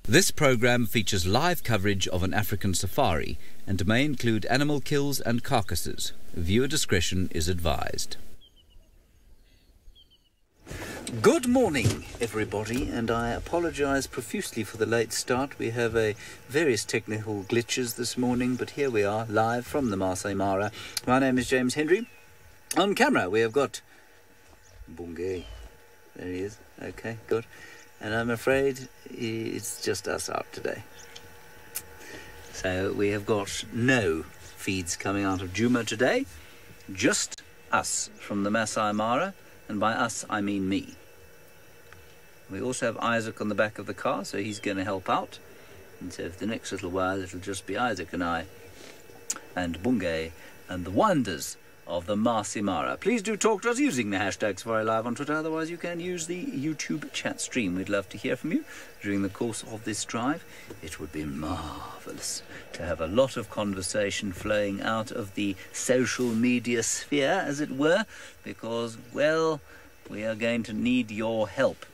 This program features live coverage of an African safari and may include animal kills and carcasses. Viewer discretion is advised. Good morning, everybody, and I apologise profusely for the late start. We have various technical glitches this morning, but here we are, live from the Masai Mara. My name is James Hendry. On camera, we have got Bungay. There he is. Okay, good. And I'm afraid it's just us out today. So we have got no feeds coming out of Juma today, just us from the Masai Mara, and by us I mean me. We also have Isaac on the back of the car, so he's going to help out. And so for the next little while it'll just be Isaac and I and Bungay and the wonders of the Masai Mara. Please do talk to us using the hashtag SafariLive on Twitter. Otherwise you can use the YouTube chat stream. We'd love to hear from you during the course of this drive. It would be marvellous to have a lot of conversation flowing out of the social media sphere, as it were, because, well, we are going to need your help.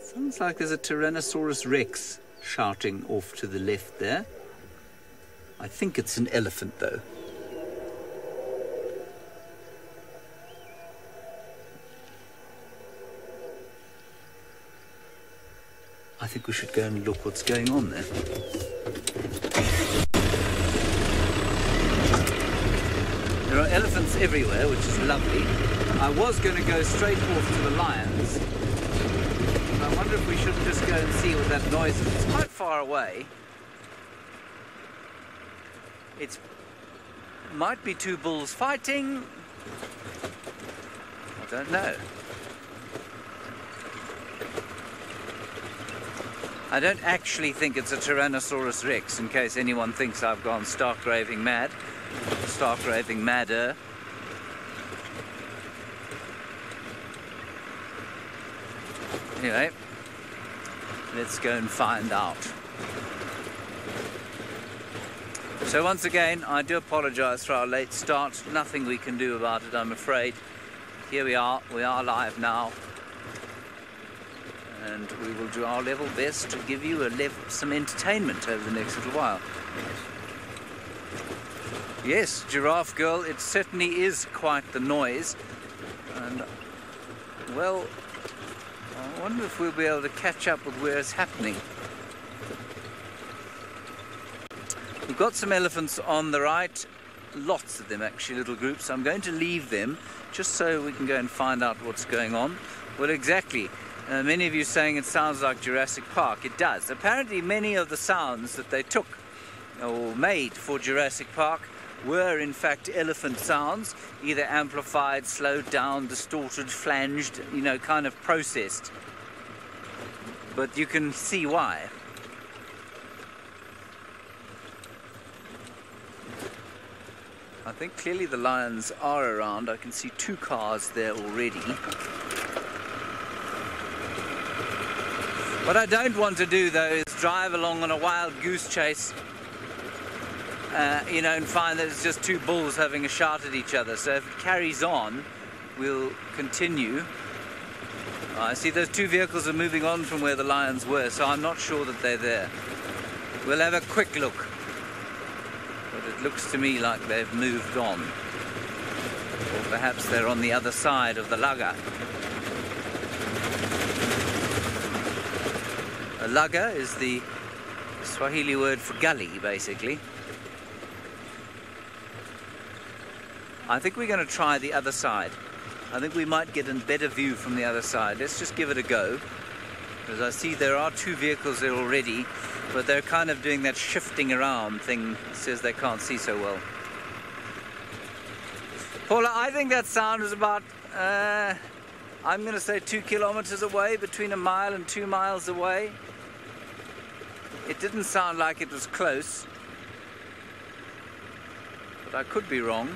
Sounds like there's a Tyrannosaurus Rex shouting off to the left there. I think it's an elephant, though. I think we should go and look what's going on there. There are elephants everywhere, which is lovely. I was going to go straight off to the lions. I wonder if we should just go and see what that noise is. It's quite far away. It might be two bulls fighting. I don't know. I don't actually think it's a Tyrannosaurus Rex, in case anyone thinks I've gone stark raving mad. Stark raving madder. Anyway, let's go and find out. So once again, I do apologise for our late start. Nothing we can do about it, I'm afraid. Here we are live now. And we will do our level best to give you some entertainment over the next little while. Yes, Giraffe Girl, it certainly is quite the noise. And, well, I wonder if we'll be able to catch up with where it's happening. We've got some elephants on the right, lots of them actually, little groups. I'm going to leave them just so we can go and find out what's going on. Well, exactly. Many of you saying it sounds like Jurassic Park. It does. Apparently many of the sounds that they took or made for Jurassic Park were in fact elephant sounds, either amplified, slowed down, distorted, flanged, you know, kind of processed. But you can see why. I think clearly the lions are around. I can see two cars there already. What I don't want to do, though, is drive along on a wild goose chase, you know, and find that it's just two bulls having a shout at each other. So if it carries on, we'll continue. I see those two vehicles are moving on from where the lions were, so I'm not sure that they're there. We'll have a quick look. But it looks to me like they've moved on. Or perhaps they're on the other side of the lugger. A lugger is the Swahili word for gully, basically. I think we're going to try the other side. I think we might get a better view from the other side. Let's just give it a go. Because I see there are two vehicles there already, but they're kind of doing that shifting around thing. It says they can't see so well. Paula, I think that sound is about, I'm going to say 2 kilometers away, between 1 mile and 2 miles away. It didn't sound like it was close, but I could be wrong.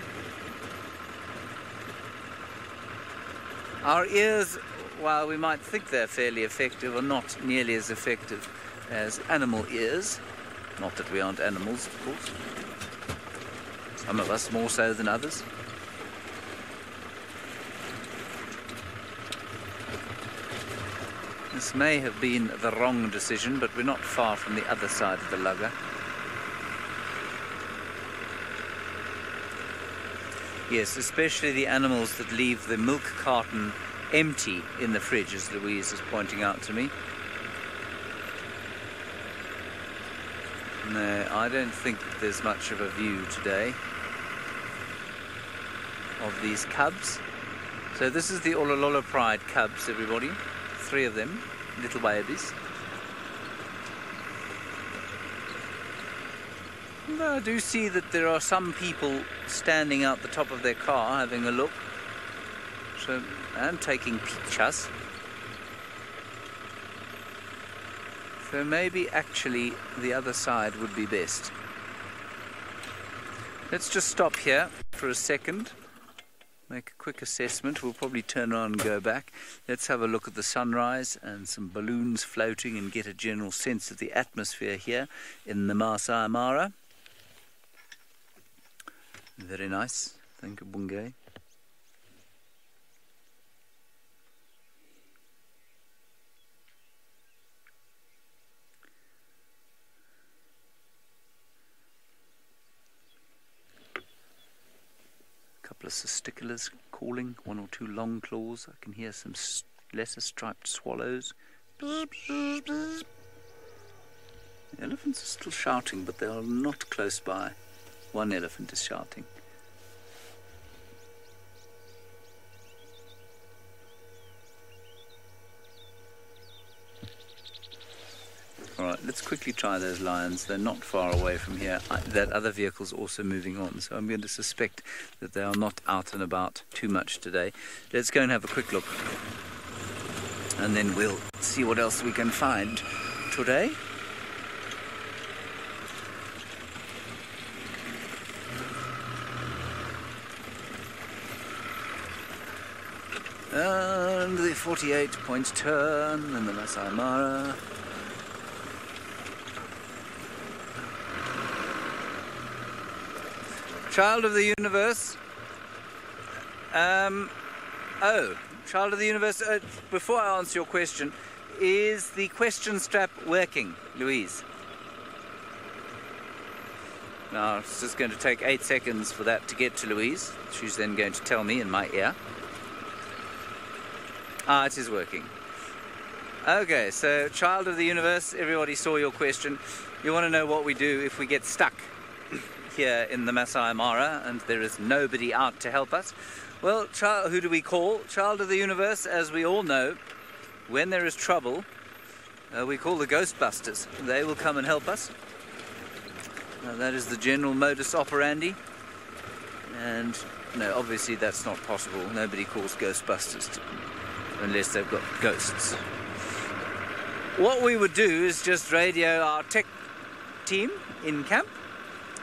Our ears, while we might think they're fairly effective, are not nearly as effective as animal ears. Not that we aren't animals, of course. Some of us more so than others. This may have been the wrong decision, but we're not far from the other side of the lugger. Yes, especially the animals that leave the milk carton empty in the fridge, as Louise is pointing out to me. No, I don't think that there's much of a view today of these cubs. So this is the Ololola Pride cubs, everybody. 3 of them, little babies. And I do see that there are some people standing out the top of their car having a look, so, and taking pictures. So maybe actually the other side would be best. Let's just stop here for a second, make a quick assessment. We'll probably turn around and go back. Let's have a look at the sunrise and some balloons floating and get a general sense of the atmosphere here in the Masai Mara. Very nice. Thank you, Bungay. Couple of cisticolas calling, 1 or 2 long claws. I can hear some lesser striped swallows. The elephants are still shouting, but they are not close by. 1 elephant is shouting. Alright, let's quickly try those lions. They're not far away from here. That other vehicle's also moving on, so I'm going to suspect that they are not out and about too much today. Let's go and have a quick look, and then we'll see what else we can find today. And the 48-point turn in the Masai Mara. Child of the universe. Child of the universe. Before I answer your question, is the question strap working, Louise? Now, it's just going to take 8 seconds for that to get to Louise. She's then going to tell me in my ear. Ah, it is working. Okay, so child of the universe, everybody saw your question. You want to know what we do if we get stuck here in the Masai Mara and there is nobody out to help us? Well, who do we call? Child of the universe, as we all know, when there is trouble, we call the Ghostbusters. They will come and help us. That is the general modus operandi. And no, obviously that's not possible. Nobody calls Ghostbusters unless they've got ghosts. What we would do is just radio our tech team in camp,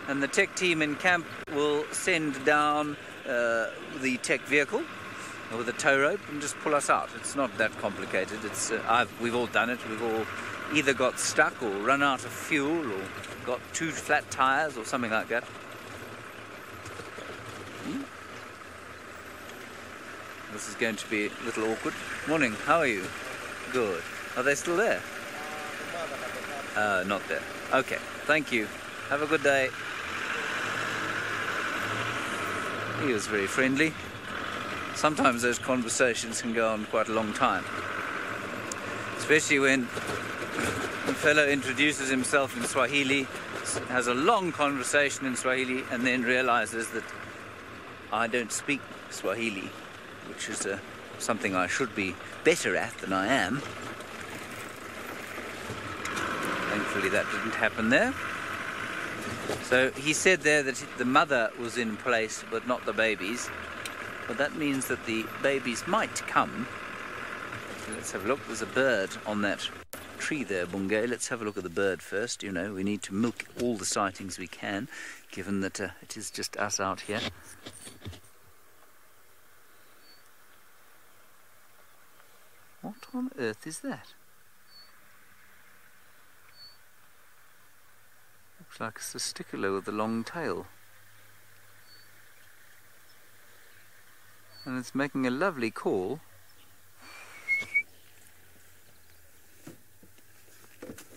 and the tech team in camp will send down the tech vehicle with a tow rope and just pull us out. It's not that complicated. It's we've all done it. We've all either got stuck or run out of fuel or got 2 flat tires or something like that. This is going to be a little awkward. Morning, how are you? Good. Are they still there? Not there. Okay, thank you. Have a good day. He was very friendly. Sometimes those conversations can go on quite a long time. Especially when the fellow introduces himself in Swahili, has a long conversation in Swahili, and then realizes that I don't speak Swahili, which is something I should be better at than I am. Thankfully that didn't happen there. So he said there that the mother was in place but not the babies, but that means that the babies might come. Let's have a look. There's a bird on that tree there, Bungay. Let's have a look at the bird first. You know, we need to milk all the sightings we can, given that it is just us out here. What on earth is that? Looks like a cisticola with a long tail. And it's making a lovely call.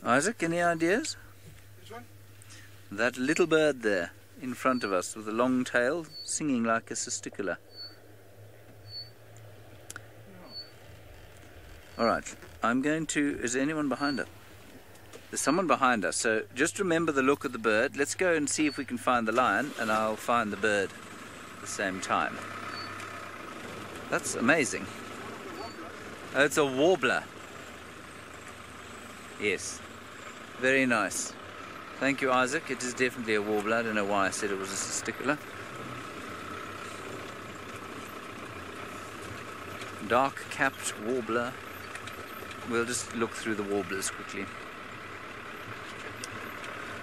Isaac, any ideas? Which one? That little bird there in front of us with a long tail singing like a cisticola. No. Alright, I'm going to... Is there anyone behind us? There's someone behind us, so just remember the look of the bird. Let's go and see if we can find the lion, and I'll find the bird at the same time. That's amazing. Oh, it's a warbler. Yes. Very nice. Thank you, Isaac. It is definitely a warbler. I don't know why I said it was a cisticola. Dark-capped warbler. We'll just look through the warblers quickly.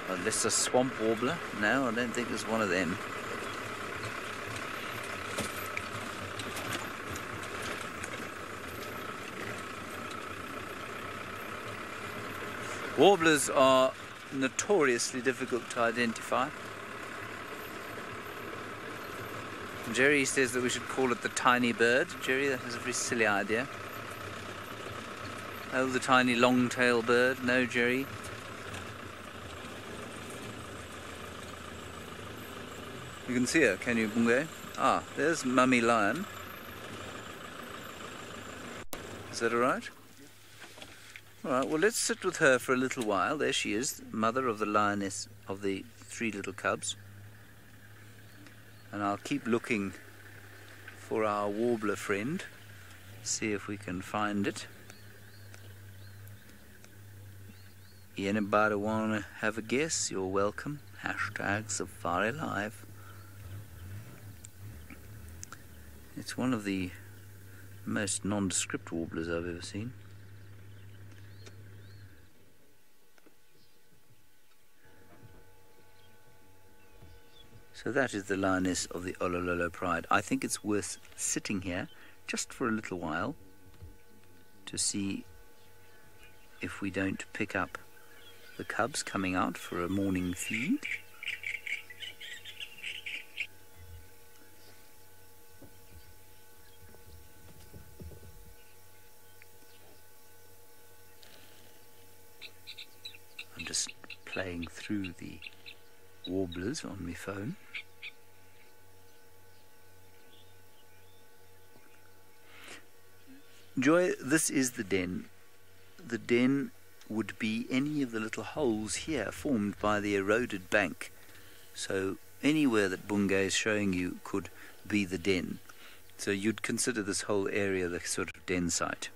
Unless a swamp warbler? No, I don't think it's one of them. Warblers are notoriously difficult to identify. Jerry says that we should call it the tiny bird. Jerry, that is a very silly idea. Oh, the tiny long-tail bird. No, Jerry. You can see her, can you, Bunge? Ah, there's Mummy Lion. Is that all right? All right, well, let's sit with her for a little while. There she is, mother of the lioness of the 3 little cubs. And I'll keep looking for our warbler friend, see if we can find it. Anybody want to have a guess? You're welcome. #SafariLive. It's one of the most nondescript warblers I've ever seen. So that is the lioness of the Olololo Pride. I think it's worth sitting here just for a little while to see if we don't pick up the cubs coming out for a morning feed. I'm just playing through the warblers on my phone. Joy, this is the den. The den would be any of the little holes here formed by the eroded bank. So anywhere that Bunge is showing you could be the den. So you'd consider this whole area the sort of den site.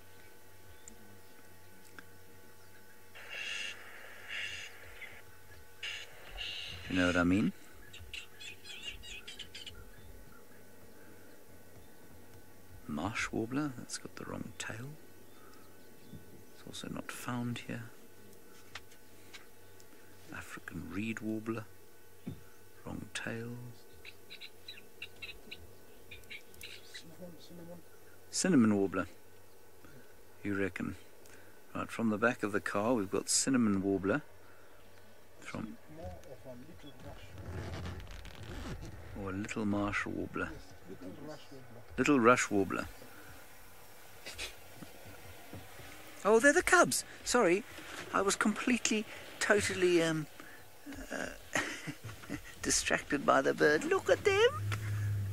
You know what I mean? Marsh warbler, that's got the wrong tail. It's also not found here. African reed warbler, wrong tail. Cinnamon warbler, you reckon? Right, from the back of the car we've got cinnamon warbler. From or a little marsh warbler. Little rush warbler. Oh, they're the cubs. Sorry, I was completely, totally distracted by the bird. Look at them.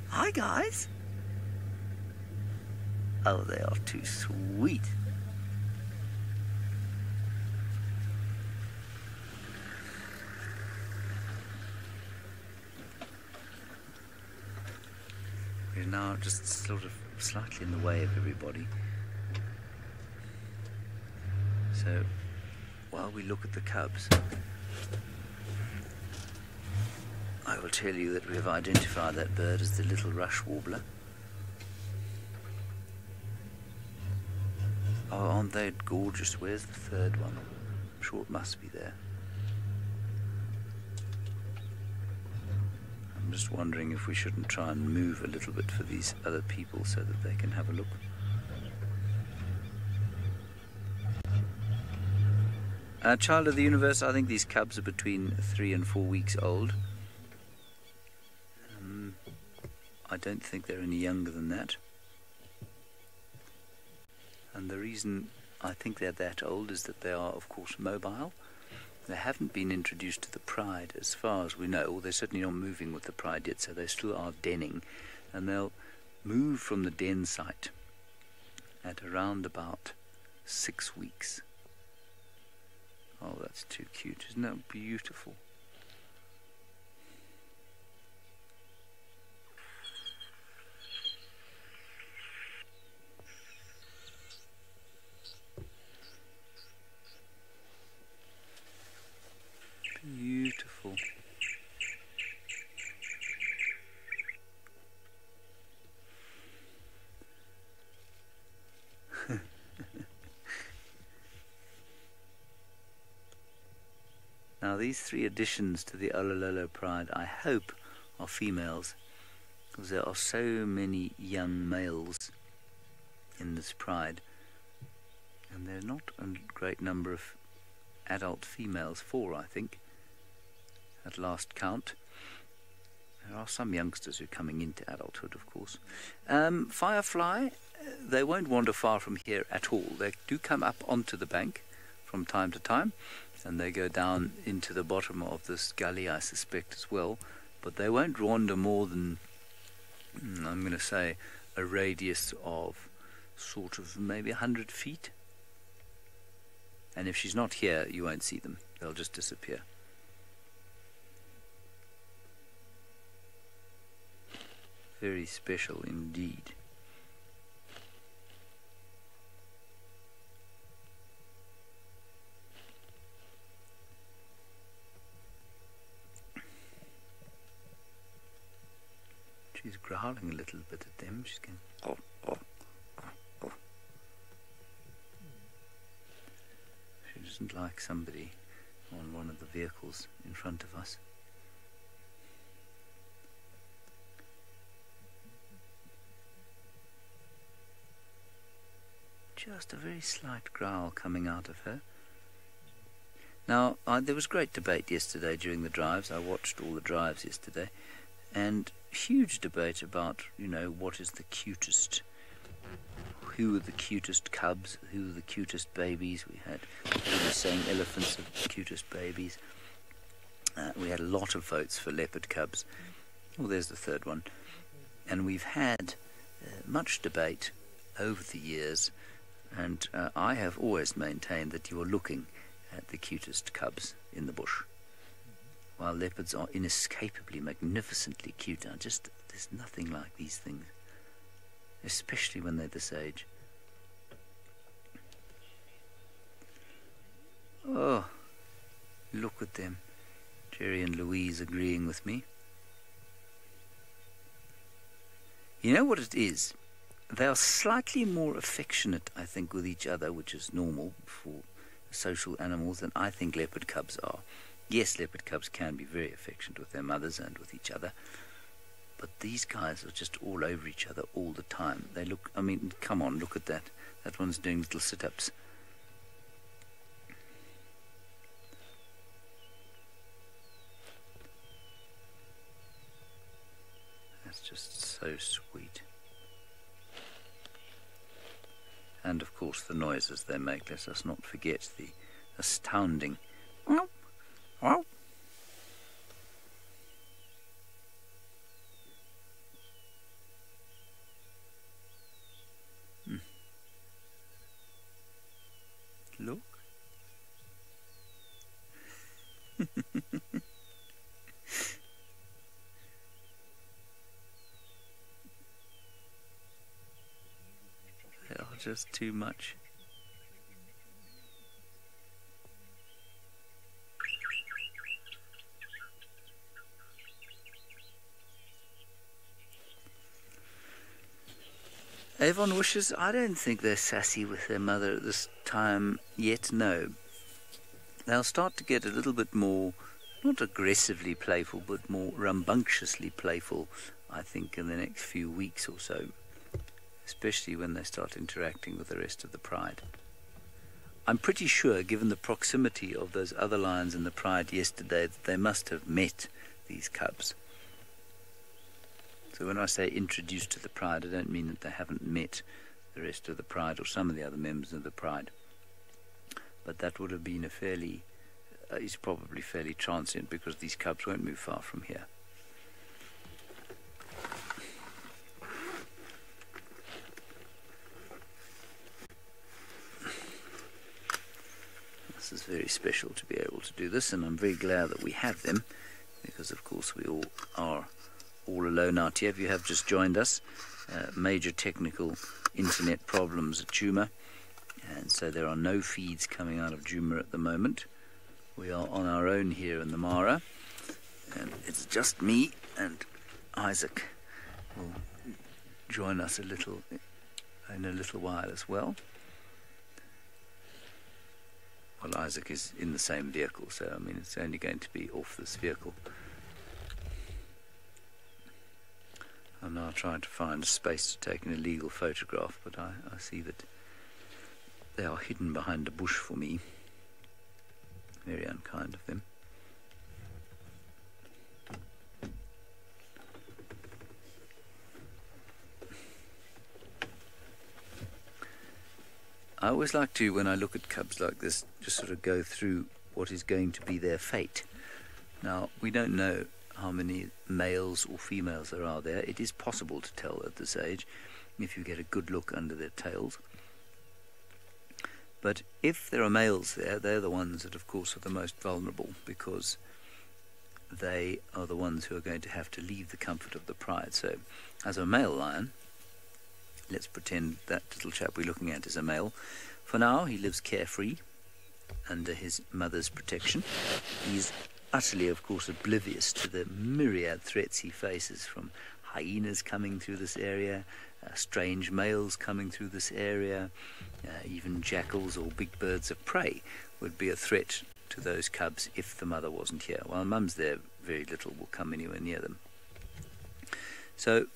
Hi, guys. Oh, they are too sweet. We're now just sort of slightly in the way of everybody. So, while we look at the cubs, I will tell you that we have identified that bird as the little rush warbler. Oh, aren't they gorgeous? Where's the third one? I'm sure it must be there. I'm just wondering if we shouldn't try and move a little bit for these other people so that they can have a look. Child of the universe, I think these cubs are between 3 and 4 weeks old. I don't think they're any younger than that. And the reason I think they're that old is that they are, of course, mobile. They haven't been introduced to the pride as far as we know, or they're certainly not moving with the pride yet, so they still are denning, and they'll move from the den site at around about 6 weeks. Oh, that's too cute. Isn't that beautiful? Beautiful. Now these 3 additions to the Olololo pride, I hope, are females, because there are so many young males in this pride, and there are not a great number of adult females, 4 I think, at last count. There are some youngsters who are coming into adulthood, of course. Firefly, they won't wander far from here at all. They do come up onto the bank from time to time, and they go down into the bottom of this gully, I suspect, as well. But they won't wander more than, I'm going to say, a radius of sort of maybe 100 feet. And if she's not here, you won't see them. They'll just disappear. Very special indeed. She's growling a little bit at them. She's going, oh, oh, oh, oh. She doesn't like somebody on one of the vehicles in front of us. Just a very slight growl coming out of her. Now, there was great debate yesterday during the drives. I watched all the drives yesterday, and huge debate about, you know, what is the cutest, who are the cutest cubs, who are the cutest babies. We had people saying elephants are the cutest babies. We had a lot of votes for leopard cubs. Oh, there's the third one. And we've had much debate over the years, and I have always maintained that you are looking at the cutest cubs in the bush, while leopards are inescapably magnificently cute. Now, just there's nothing like these things, especially when they're this age. Oh, look at them. Jerry and Louise agreeing with me. You know what it is? They are slightly more affectionate, I think, with each other, which is normal for social animals, than I think leopard cubs are. Yes, leopard cubs can be very affectionate with their mothers and with each other, but these guys are just all over each other all the time. They look, I mean, come on, look at that. That one's doing little sit-ups. That's just so sweet. And of course the noises they make, let us not forget the astounding wow, wow. Look. They are just too much. Avon wishes, I don't think they're sassy with their mother at this time yet, no. They'll start to get a little bit more, not aggressively playful, but more rambunctiously playful, I think, in the next few weeks or so, especially when they start interacting with the rest of the pride. I'm pretty sure, given the proximity of those other lions in the pride yesterday, that they must have met these cubs. So when I say introduced to the pride, I don't mean that they haven't met the rest of the pride or some of the other members of the pride. But that would have been a fairly is probably fairly transient because these cubs won't move far from here. This is very special to be able to do this, and I'm very glad that we have them, because of course we all are all alone out here. If you have just joined us, major technical internet problems at Djuma, and so there are no feeds coming out of Djuma at the moment. We are on our own here in the Mara, and it's just me, and Isaac will join us in a little while as well. Well, Isaac is in the same vehicle, so I mean it's only going to be off this vehicle. I'm now trying to find a space to take an illegal photograph, but I see that they are hidden behind a bush for me. Very unkind of them. I always like to, when I look at cubs like this, just sort of go through what is going to be their fate. Now, we don't know how many males or females there are there. It is possible to tell at this age if you get a good look under their tails. But if there are males there, they're the ones that, of course, are the most vulnerable, because they are the ones who are going to have to leave the comfort of the pride. So, as a male lion, let's pretend that little chap we're looking at is a male. For now, he lives carefree under his mother's protection. He's utterly, of course, oblivious to the myriad threats he faces from hyenas coming through this area, strange males coming through this area, even jackals or big birds of prey would be a threat to those cubs if the mother wasn't here. While mum's there, very little will come anywhere near them. So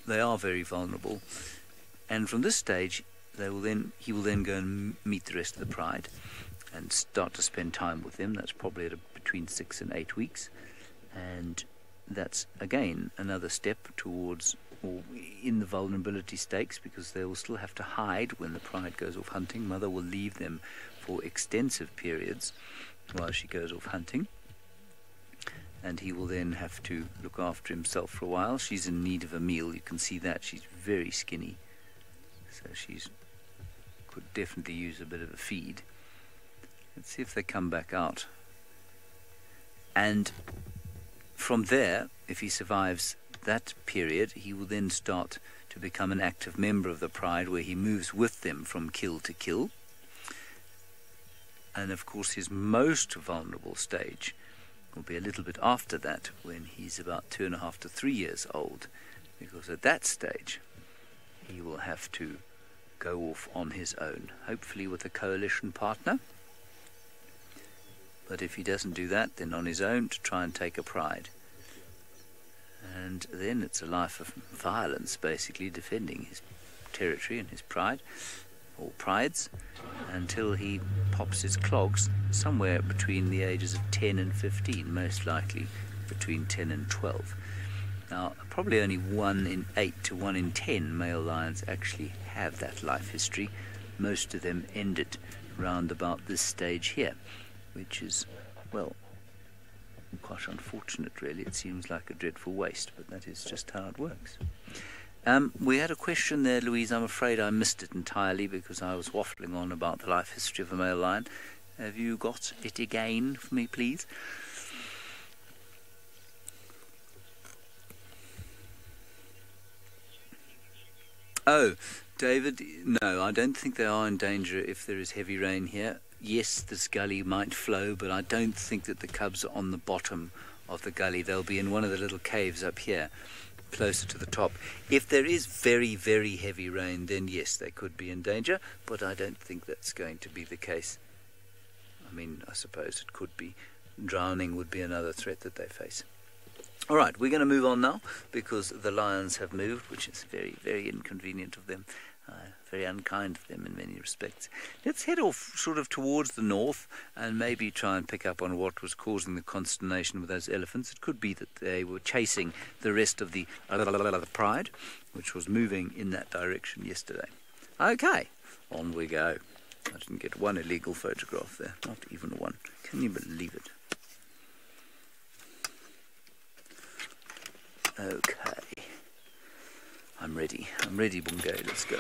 they are very vulnerable, and from this stage he will then go and meet the rest of the pride and start to spend time with them. That's probably at between 6 and 8 weeks, and that's again another step towards, or in the vulnerability stakes, because they will still have to hide when the pride goes off hunting. Mother will leave them for extensive periods while she goes off hunting, and he will then have to look after himself for a while. She's in need of a meal, you can see that she's very skinny, so she's could definitely use a bit of a feed. Let's see if they come back out. And from there, if he survives that period, he will then start to become an active member of the pride, where he moves with them from kill to kill. And of course his most vulnerable stage will be a little bit after that, when he's about 2.5 to 3 years old, because at that stage he will have to go off on his own, hopefully with a coalition partner. But if he doesn't do that, then on his own to try and take a pride. And then it's a life of violence, basically defending his territory and his pride, or prides, until he pops his clogs somewhere between the ages of 10 and 15, most likely between 10 and 12. Now, probably only 1 in 8 to 1 in 10 male lions actually have that life history. Most of them end it round about this stage here, which is, well, quite unfortunate really. It seems like a dreadful waste, but that is just how it works. We had a question there, Louise. I'm afraid I missed it entirely because I was waffling on about the life history of a male lion. Have you got it again for me, please? Oh, David, no, I don't think they are in danger if there is heavy rain here. Yes, this gully might flow, but I don't think that the cubs are on the bottom of the gully. They'll be in one of the little caves up here, closer to the top. If there is very, very heavy rain, then yes, they could be in danger, but I don't think that's going to be the case. I mean, I suppose it could be. Drowning would be another threat that they face. All right, we're going to move on now, because the lions have moved, which is very, very inconvenient of them. Very unkind of them in many respects. Let's head off sort of towards the north and maybe try and pick up on what was causing the consternation with those elephants. It could be that they were chasing the rest of the pride, which was moving in that direction yesterday. Okay, on we go. I didn't get one illegal photograph there, not even one. Can you believe it? Okay. I'm ready, Bungay, let's go.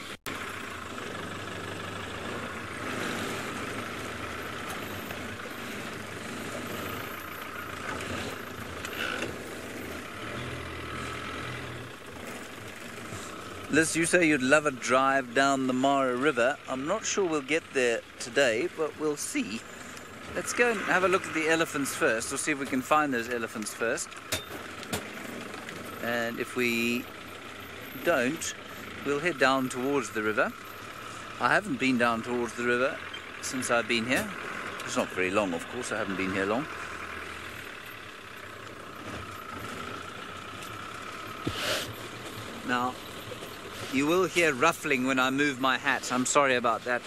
Liz, you say you'd love a drive down the Mara River. I'm not sure we'll get there today, but we'll see. Let's go and have a look at the elephants first, or see if we can find those elephants first. And if we don't, we'll head down towards the river. I haven't been down towards the river since I've been here. It's not very long, of course, I haven't been here long. Now, you will hear ruffling when I move my hat. I'm sorry about that.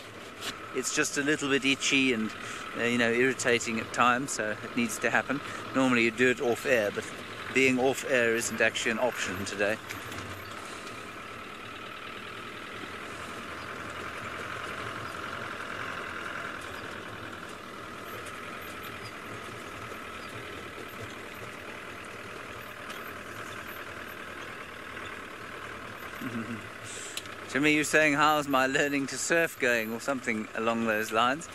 It's just a little bit itchy and, you know, irritating at times, so it needs to happen. Normally you do it off air, but being off air isn't actually an option today. Jimmy, you're saying, how's my learning to surf going, or something along those lines?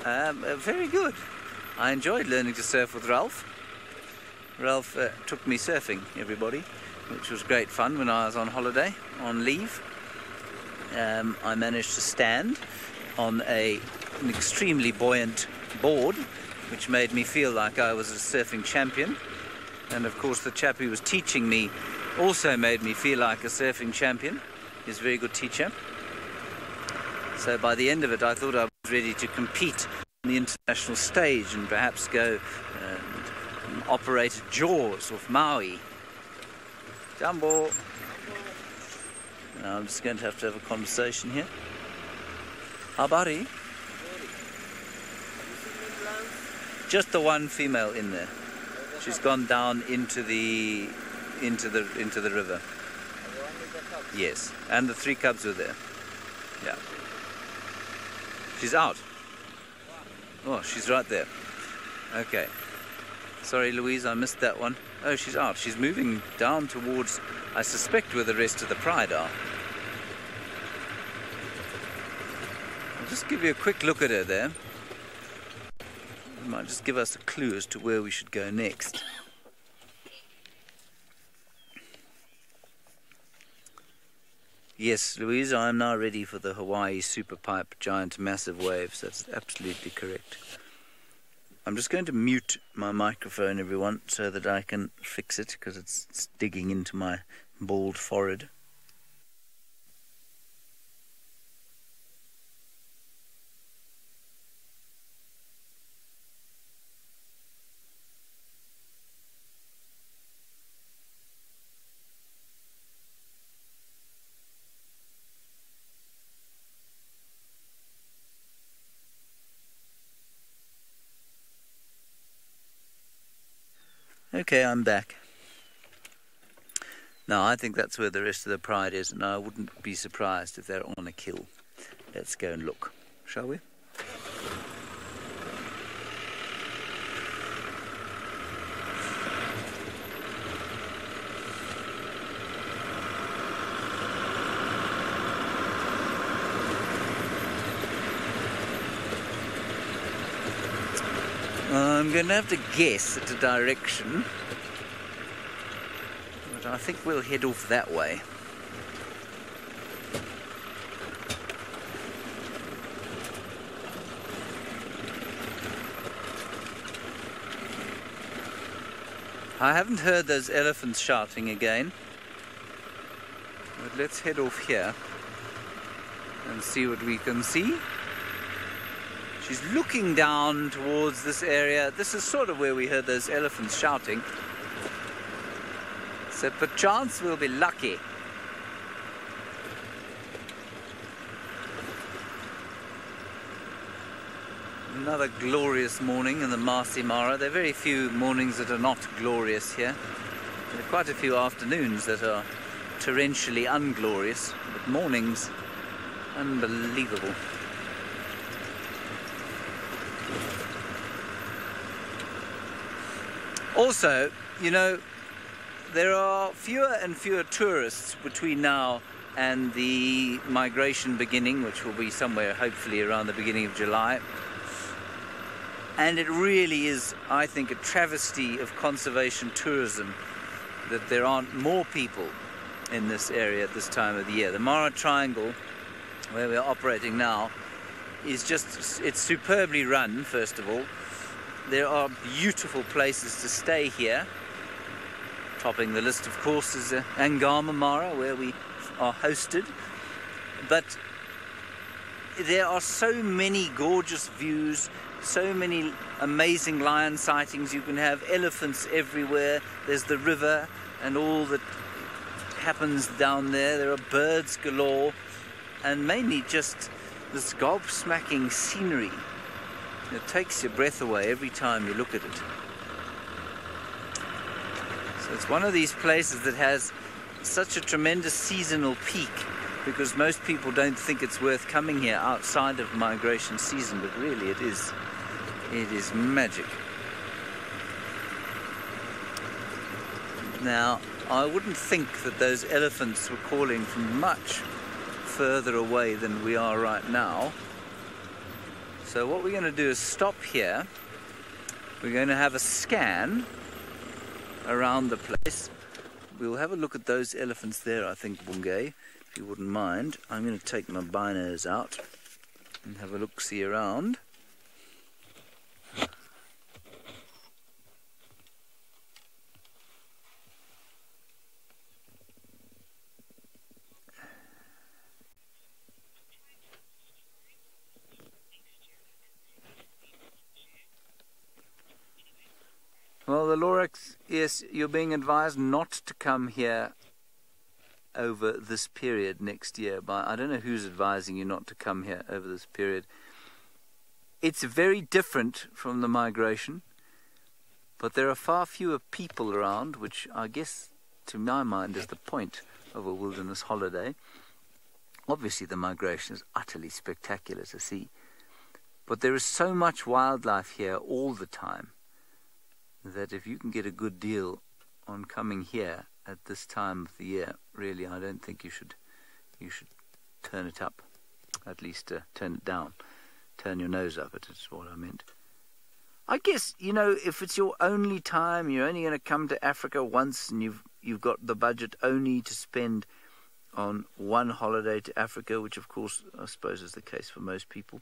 Very good. I enjoyed learning to surf with Ralph. Ralph took me surfing, everybody, which was great fun when I was on holiday, on leave. I managed to stand on an extremely buoyant board, which made me feel like I was a surfing champion. And of course the chap who was teaching me also made me feel like a surfing champion. He's a very good teacher. So by the end of it, I thought I was ready to compete on the international stage and perhaps go and operate at Jaws off Maui. Jumbo. Now I'm just going to have a conversation here. Habari? Just the one female in there. She's gone down into the river. Yes, and the 3 cubs were there. Yeah. She's out. Oh, she's right there. Okay. Sorry, Louise, I missed that one. Oh, she's out. She's moving down towards, I suspect, where the rest of the pride are. I'll just give you a quick look at her there. It might just give us a clue as to where we should go next. Yes, Louise, I am now ready for the Hawaii Super Pipe Giant Massive Waves. That's absolutely correct. I'm just going to mute my microphone, everyone, so that I can fix it, because it's digging into my bald forehead. Okay, I'm back. Now, I think that's where the rest of the pride is, and I wouldn't be surprised if they're on a kill. Let's go and look, shall we? I'm going to have to guess at the direction, but I think we'll head off that way. I haven't heard those elephants shouting again, but let's head off here and see what we can see. She's looking down towards this area. This is sort of where we heard those elephants shouting. So perchance we'll be lucky. Another glorious morning in the Marsi Mara. There are very few mornings that are not glorious here. There are quite a few afternoons that are torrentially unglorious, but mornings, unbelievable. Also, you know, there are fewer and fewer tourists between now and the migration beginning, which will be somewhere hopefully around the beginning of July. And it really is, I think, a travesty of conservation tourism that there aren't more people in this area at this time of the year. The Mara Triangle, where we are operating now, is just, it's superbly run, first of all. There are beautiful places to stay here. Topping the list, of course, is Angama Mara, where we are hosted. But there are so many gorgeous views, so many amazing lion sightings. You can have elephants everywhere. There's the river and all that happens down there. There are birds galore, and mainly just this gobsmacking scenery. It takes your breath away every time you look at it. So it's one of these places that has such a tremendous seasonal peak, because most people don't think it's worth coming here outside of migration season, but really it is magic. Now, I wouldn't think that those elephants were calling from much further away than we are right now. So what we're going to do is stop here. We're going to have a scan around the place. We'll have a look at those elephants there, I think, Bungay, if you wouldn't mind. I'm going to take my binos out and have a look-see around. Well, the Lorax, yes, you're being advised not to come here over this period next year. But I don't know who's advising you not to come here over this period. It's very different from the migration, but there are far fewer people around, which I guess, to my mind, is the point of a wilderness holiday. Obviously, the migration is utterly spectacular to see, but there is so much wildlife here all the time that if you can get a good deal on coming here at this time of the year, really, I don't think you should turn it up. At least turn it down. Turn your nose up, it's what I meant. I guess, you know, if it's your only time, you're only going to come to Africa once, and you've got the budget only to spend on one holiday to Africa, which of course I suppose is the case for most people,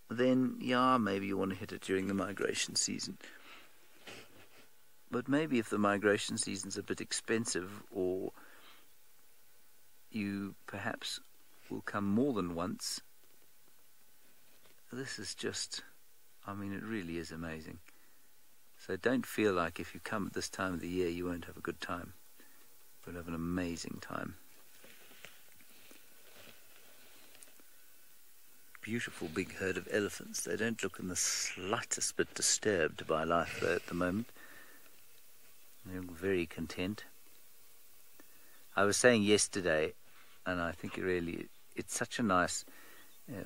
then yeah, maybe you want to hit it during the migration season. But maybe if the migration season's a bit expensive, or you perhaps will come more than once, this is just, I mean, it really is amazing. So don't feel like if you come at this time of the year you won't have a good time. You'll have an amazing time. Beautiful big herd of elephants. They don't look in the slightest bit disturbed by life though at the moment. They look very content. I was saying yesterday, and I think it's such a nice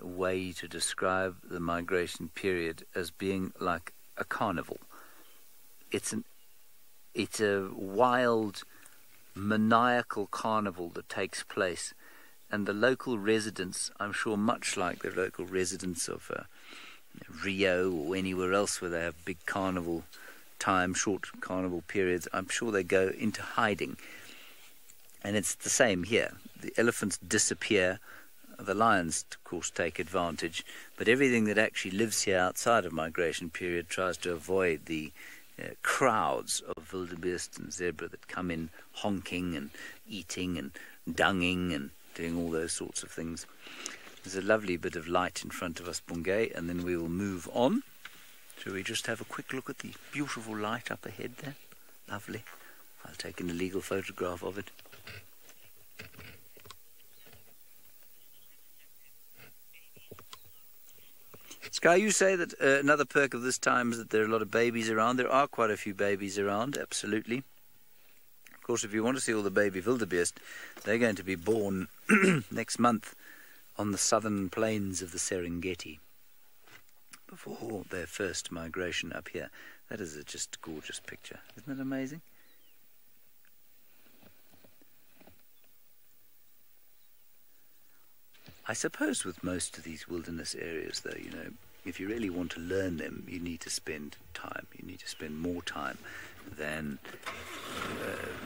way to describe the migration period as being like a carnival. It's a wild, maniacal carnival that takes place, and the local residents, I'm sure much like the local residents of Rio or anywhere else where they have big carnival time, short carnival periods, I'm sure they go into hiding. And it's the same here. The elephants disappear, the lions of course take advantage, but everything that actually lives here outside of migration period tries to avoid the crowds of wildebeest and zebra that come in honking and eating and dunging and doing all those sorts of things. There's a lovely bit of light in front of us, Bungay, and then we will move on. Shall we just have a quick look at the beautiful light up ahead there? Lovely. I'll take an illegal photograph of it. Sky, you say that another perk of this time is that there are a lot of babies around. There are quite a few babies around, absolutely. Of course, if you want to see all the baby wildebeest, they're going to be born next month on the southern plains of the Serengeti. before their first migration up here. That is a just gorgeous picture. Isn't that amazing? I suppose with most of these wilderness areas, though, you know, if you really want to learn them, you need to spend time. You need to spend more time than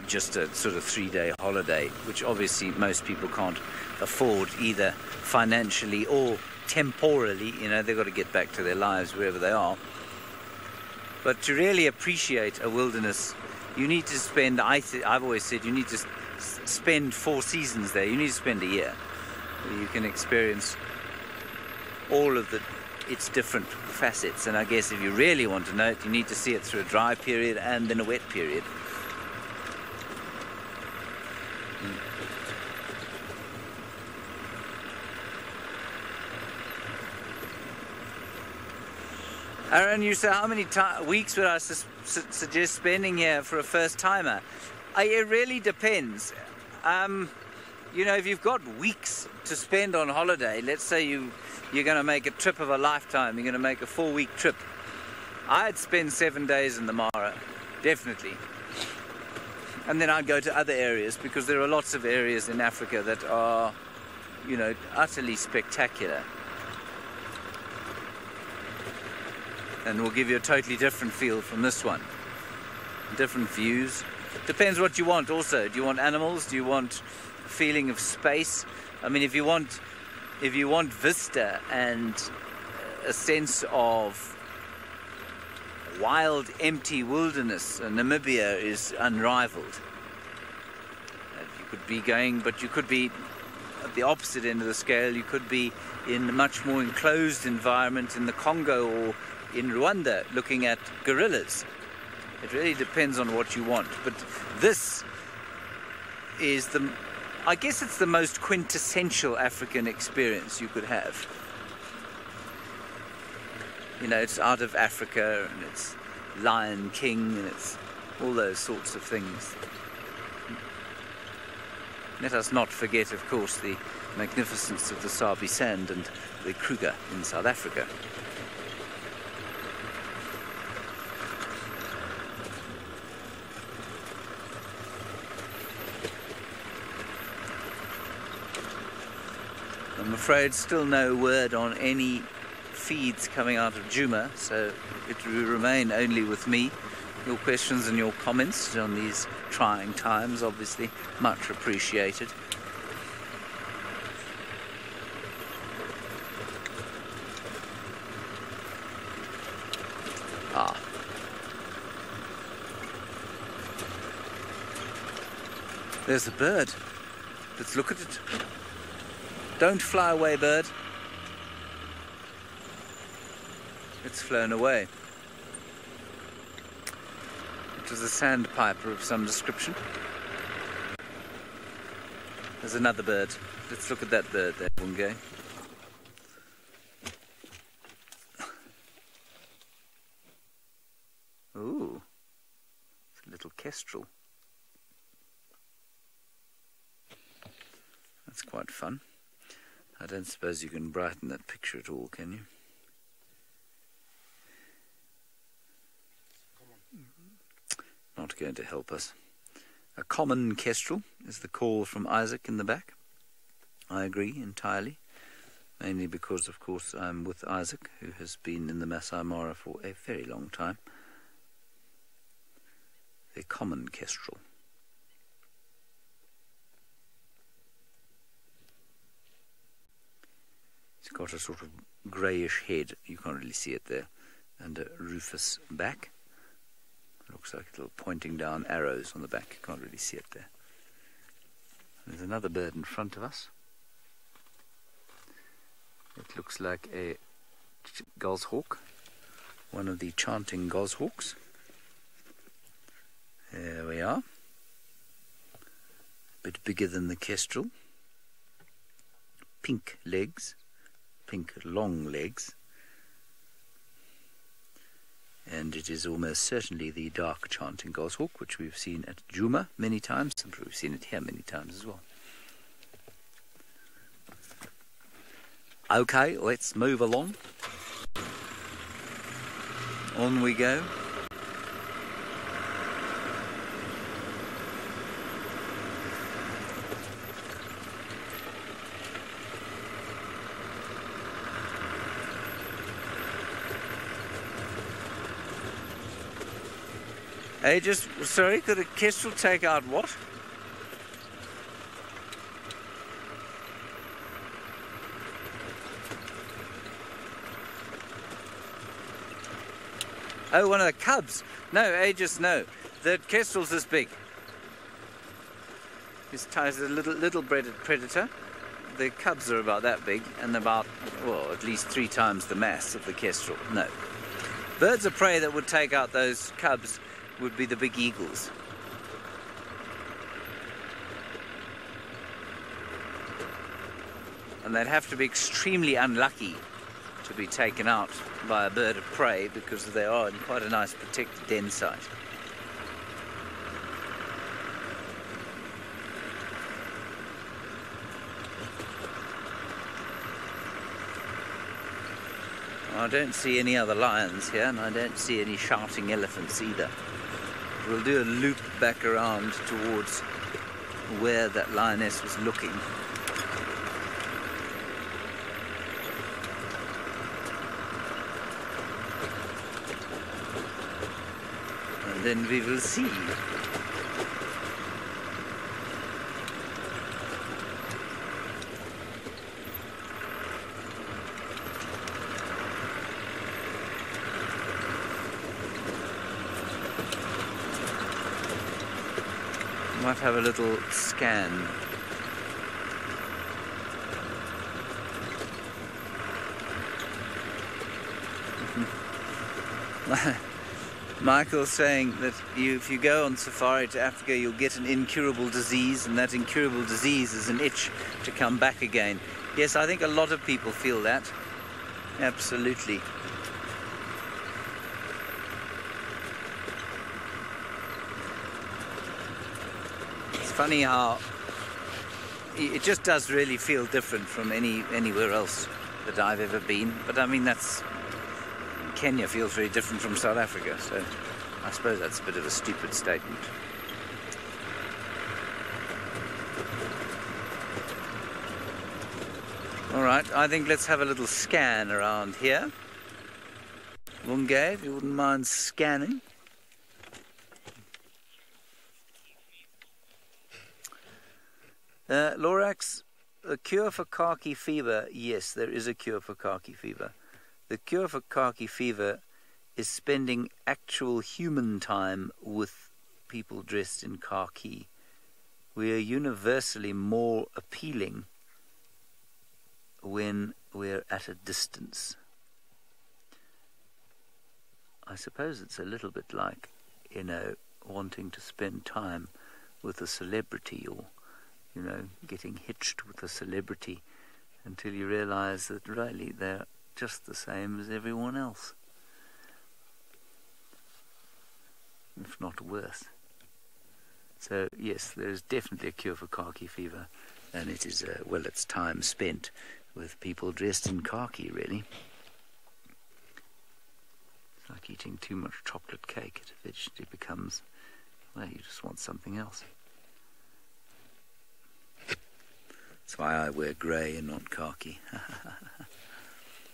just a sort of 3-day holiday, which obviously most people can't afford either financially or temporally. You know, they've got to get back to their lives wherever they are. But to really appreciate a wilderness, you need to spend, I've always said, you need to spend 4 seasons there. You need to spend a year. You can experience all of its different facets, and I guess if you really want to know it, you need to see it through a dry period and then a wet period. Aaron, you say how many weeks would I suggest spending here for a first timer? It really depends. You know, if you've got weeks to spend on holiday, let's say you're going to make a trip of a lifetime, you're going to make a 4-week trip, I'd spend 7 days in the Mara, definitely. And then I'd go to other areas, because there are lots of areas in Africa that are, you know, utterly spectacular. And will give you a totally different feel from this one. Different views. Depends what you want also. Do you want animals? Do you want feeling of space? I mean, if you want vista and a sense of wild, empty wilderness, Namibia is unrivaled. You could be going, but you could be at the opposite end of the scale. You could be in a much more enclosed environment in the Congo or in Rwanda, looking at gorillas. It really depends on what you want. But this is I guess it's the most quintessential African experience you could have. You know, it's out of Africa, and it's Lion King, and it's all those sorts of things. Let us not forget, of course, the magnificence of the Sabi Sand and the Kruger in South Africa. I'm afraid still no word on any feeds coming out of Djuma, so it will remain only with me. Your questions and your comments on these trying times, obviously, much appreciated. There's a bird. Let's look at it. Don't fly away, bird. It's flown away. It was a sandpiper of some description. There's another bird. Let's look at that bird there, Bunge. Ooh, it's a little kestrel. That's quite fun. I don't suppose you can brighten that picture at all, can you? Not going to help us. A common kestrel is the call from Isaac in the back. I agree entirely. Mainly because, of course, I'm with Isaac, who has been in the Masai Mara for a very long time. A common kestrel. It's got a sort of greyish head, you can't really see it there, and a rufous back. It looks like little pointing down arrows on the back, you can't really see it there. There's another bird in front of us. It looks like a goshawk, one of the chanting goshawks. There we are. A bit bigger than the kestrel. Pink legs. Pink long legs, and it is almost certainly the dark chanting goshawk, which we've seen at Djuma many times, and we've seen it here many times as well. Okay, let's move along. On we go. Hey, sorry, could a kestrel take out what? Oh, one of the cubs. No, Aegis, no. The kestrel's this big. It's a little predator. The cubs are about that big and about, well, at least 3 times the mass of the kestrel. No. Birds of prey that would take out those cubs would be the big eagles. And they'd have to be extremely unlucky to be taken out by a bird of prey because they are in quite a nice protected den site. I don't see any other lions here, and I don't see any shouting elephants either. We'll do a loop back around towards where that lioness was looking. And then we will see. Might have a little scan. Michael's saying that if you go on safari to Africa, you'll get an incurable disease, and that incurable disease is an itch to come back again. Yes, I think a lot of people feel that. Absolutely. Funny how it just does really feel different from anywhere else that I've ever been. But I mean, Kenya feels very different from South Africa, so I suppose that's a bit of a stupid statement. All right, I think let's have a little scan around here. Wunge, if you wouldn't mind scanning. Lorax, a cure for khaki fever. Yes, there is a cure for khaki fever. The cure for khaki fever is spending actual human time with people dressed in khaki. We are universally more appealing when we're at a distance. I suppose it's a little bit like, wanting to spend time with a celebrity, or getting hitched with a celebrity until you realize that really they're just the same as everyone else, if not worse. So yes, there's definitely a cure for khaki fever, and it is it's time spent with people dressed in khaki, really. It's like eating too much chocolate cake. It eventually becomes, well, you just want something else. That's why I wear grey and not khaki.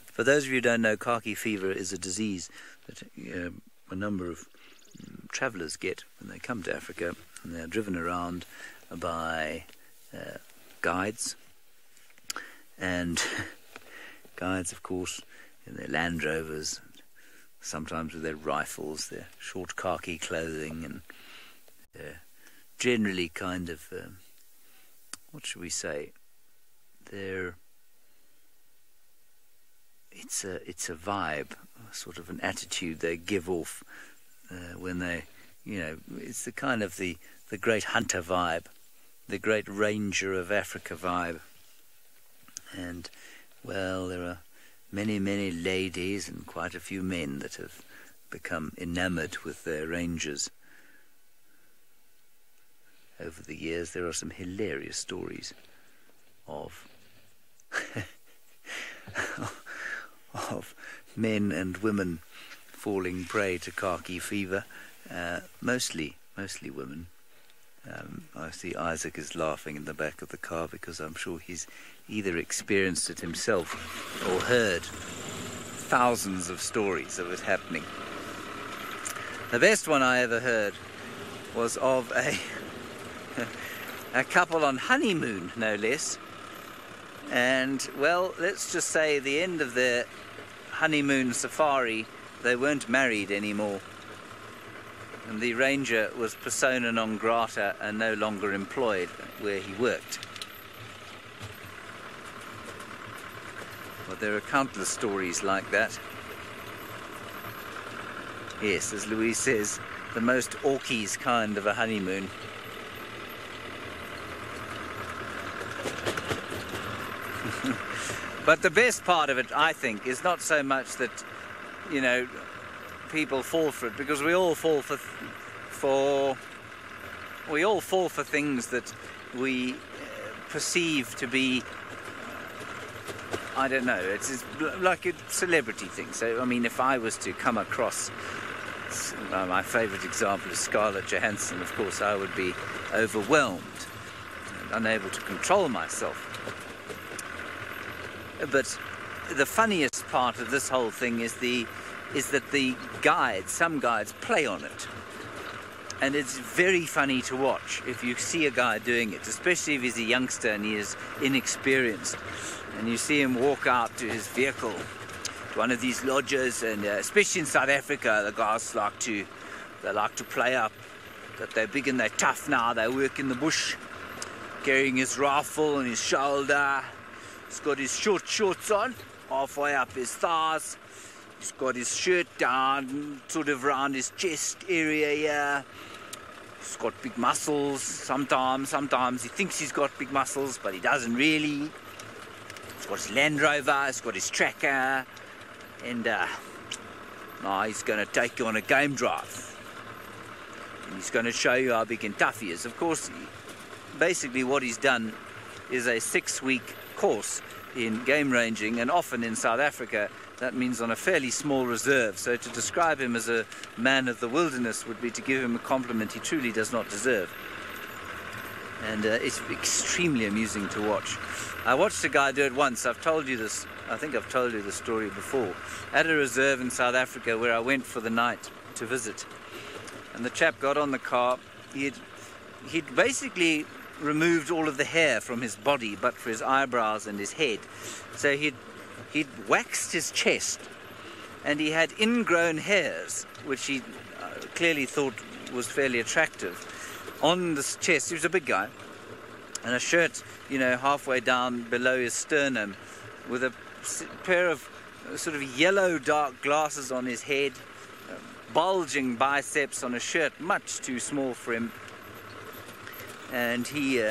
For those of you who don't know, khaki fever is a disease that a number of travellers get when they come to Africa, and they're driven around by guides. And guides, of course, in their Land Rovers, sometimes with their rifles, their short khaki clothing, and generally kind of, what should we say? It's a vibe, sort of an attitude they give off when they, it's the kind of the great hunter vibe, the great ranger of Africa vibe. And, well, there are many, many ladies and quite a few men that have become enamored with their rangers. Over the years, there are some hilarious stories of of men and women falling prey to khaki fever, mostly women. I see Isaac is laughing in the back of the car because I'm sure he's either experienced it himself or heard thousands of stories of it happening. The best one I ever heard was of a couple on honeymoon, no less. And, well, let's just say at the end of their honeymoon safari, they weren't married anymore. And the ranger was persona non grata and no longer employed where he worked. But there are countless stories like that. Yes, as Louise says, the most Orkies kind of a honeymoon. But the best part of it, I think, is not so much that, you know, people fall for it, because we all fall for things that we perceive to be, I don't know, it's like a celebrity thing. So, I mean, if I was to come across, my favourite example is Scarlett Johansson, of course, I would be overwhelmed and unable to control myself. But the funniest part of this whole thing is that the guides, some guides, play on it. And it's very funny to watch if you see a guy doing it, especially if he's a youngster and he is inexperienced. And you see him walk out to his vehicle, to one of these lodges, and especially in South Africa, the guys like to play up that they're big and they're tough now. They work in the bush, carrying his rifle on his shoulder. He's got his short shorts on, halfway up his thighs. He's got his shirt down, sort of around his chest area here. He's got big muscles sometimes. Sometimes he thinks he's got big muscles, but he doesn't really. He's got his Land Rover, he's got his tracker, and now he's going to take you on a game drive. And he's going to show you how big and tough he is. Of course, basically what he's done is a 6-week course in game ranging, and often in South Africa that means on a fairly small reserve. So to describe him as a man of the wilderness would be to give him a compliment he truly does not deserve. And it's extremely amusing to watch. I watched a guy do it once. I've told you this, I think I've told you the story before, at a reserve in South Africa where I went for the night to visit. And the chap got on the car. He'd basically removed all of the hair from his body but for his eyebrows and his head. So he'd waxed his chest, and he had ingrown hairs, which he clearly thought was fairly attractive, on this chest. He was a big guy, and a shirt, you know, halfway down below his sternum, with a pair of sort of yellow dark glasses on his head, bulging biceps on a shirt much too small for him. And he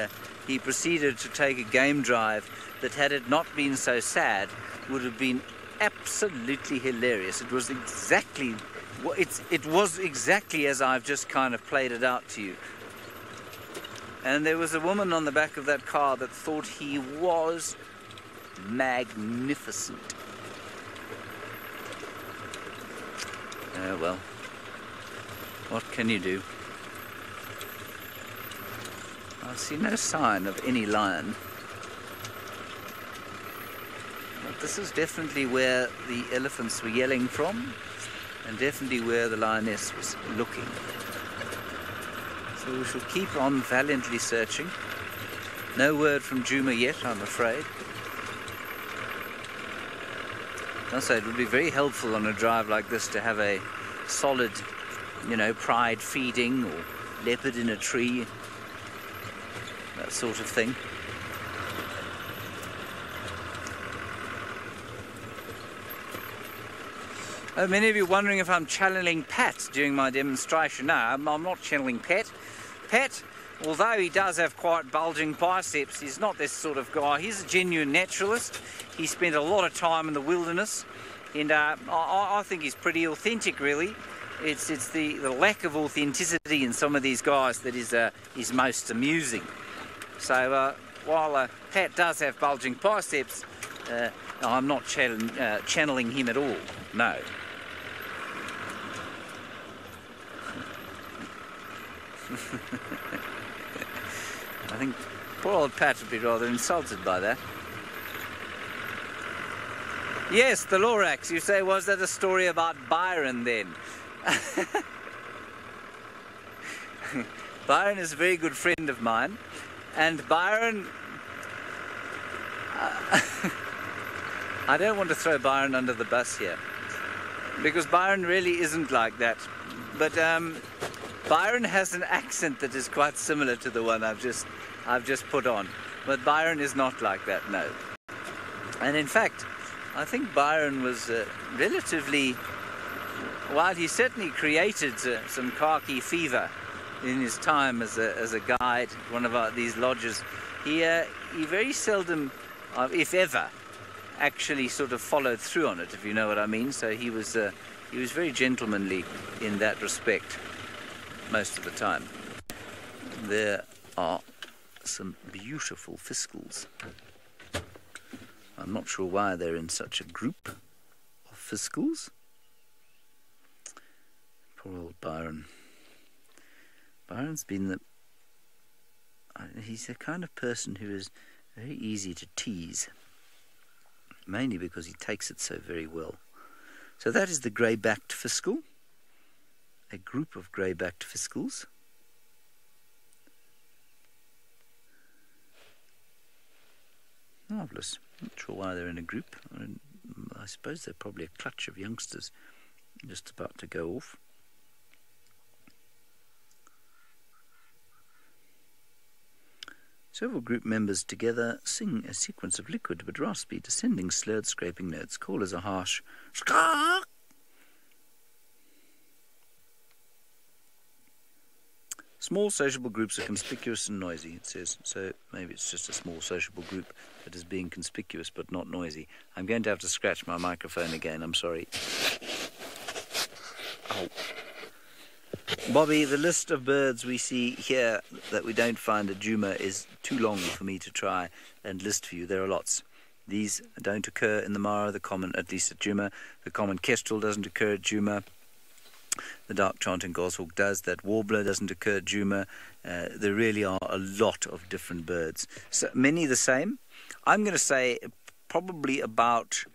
proceeded to take a game drive that, had it not been so sad, would have been absolutely hilarious. It was exactly as I've just kind of played it out to you. And there was a woman on the back of that car that thought he was magnificent. Well, what can you do? I see no sign of any lion. But this is definitely where the elephants were yelling from, and definitely where the lioness was looking. So we shall keep on valiantly searching. No word from Juma yet, I'm afraid. Also, it would be very helpful on a drive like this to have a solid, you know, pride feeding or leopard in a tree, that sort of thing. Many of you wondering if I'm channeling Pat during my demonstration. No, I'm not channeling Pat. Pat, although he does have quite bulging biceps, he's not this sort of guy. He's a genuine naturalist. He spent a lot of time in the wilderness, and I think he's pretty authentic, really. It's the lack of authenticity in some of these guys that is most amusing. So while Pat does have bulging biceps, I'm not channeling him at all, no. I think poor old Pat would be rather insulted by that. Yes, the Lorax. You say, was that a story about Byron then? Byron is a very good friend of mine, and Byron... I don't want to throw Byron under the bus here, because Byron really isn't like that. But Byron has an accent that is quite similar to the one I've just put on. But Byron is not like that, no. And in fact, I think Byron was relatively... While he certainly created some khaki fever in his time as a guide at one of these lodges, he very seldom, if ever, actually sort of followed through on it, if you know what I mean. So he was very gentlemanly in that respect most of the time. There are some beautiful fiscals. I'm not sure why they're in such a group of fiscals. Poor old Byron. Byron's been he's the kind of person who is very easy to tease, mainly because he takes it so very well. So that is the grey-backed fiscal, a group of grey-backed fiscals. Marvellous. Not sure why they're in a group. I suppose they're probably a clutch of youngsters just about to go off. Several group members together sing a sequence of liquid but raspy, descending, slurred, scraping notes. Callers are harsh. Skrrr! Small sociable groups are conspicuous and noisy, it says. So maybe it's just a small sociable group that is being conspicuous but not noisy. I'm going to have to scratch my microphone again, I'm sorry. Oh. Bobby, the list of birds we see here that we don't find at Djuma is too long for me to try and list for you. There are lots. These don't occur in the Mara, the common, at least at Djuma. The common kestrel doesn't occur at Djuma. The dark chanting goshawk does. That warbler doesn't occur at Djuma. There really are a lot of different birds. So many the same. I'm going to say probably about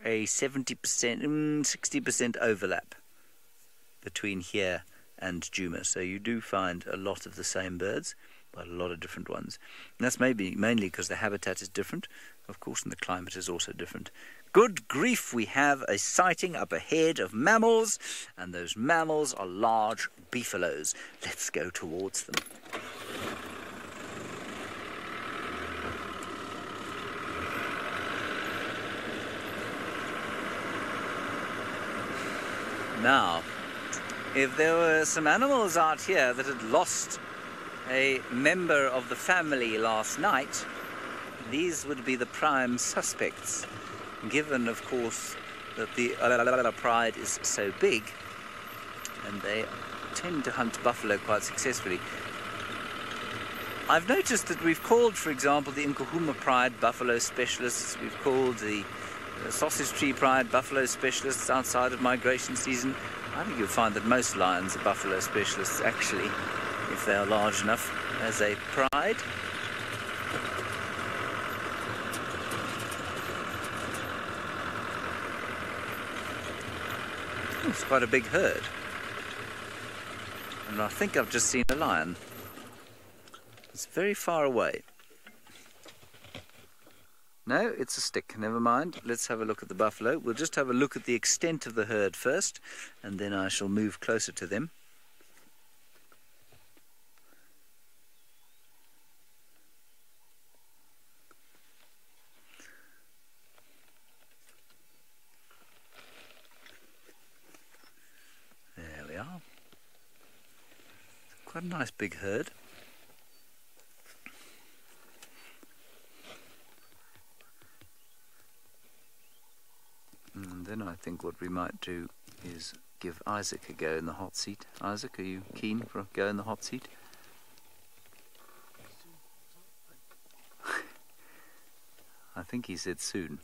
a 70%, 60% overlap between here and Djuma. So you do find a lot of the same birds, but a lot of different ones. And that's maybe mainly because the habitat is different, of course, and the climate is also different. Good grief, we have a sighting up ahead of mammals, and those mammals are large beefaloes. Let's go towards them. Now, if there were some animals out here that had lost a member of the family last night, these would be the prime suspects, given, of course, that the pride is so big, and they tend to hunt buffalo quite successfully. I've noticed that we've called, for example, the Nkuhuma pride buffalo specialists. We've called the Sausage Tree pride buffalo specialists outside of migration season. I think you'll find that most lions are buffalo specialists, actually, if they are large enough as a pride. It's quite a big herd. And I think I've just seen a lion. It's very far away. No, it's a stick. Never mind. Let's have a look at the buffalo. We'll just have a look at the extent of the herd first, and then I shall move closer to them. There we are. Quite a nice big herd. And then I think what we might do is give Isaac a go in the hot seat. Isaac, are you keen for a go in the hot seat? I think he said soon.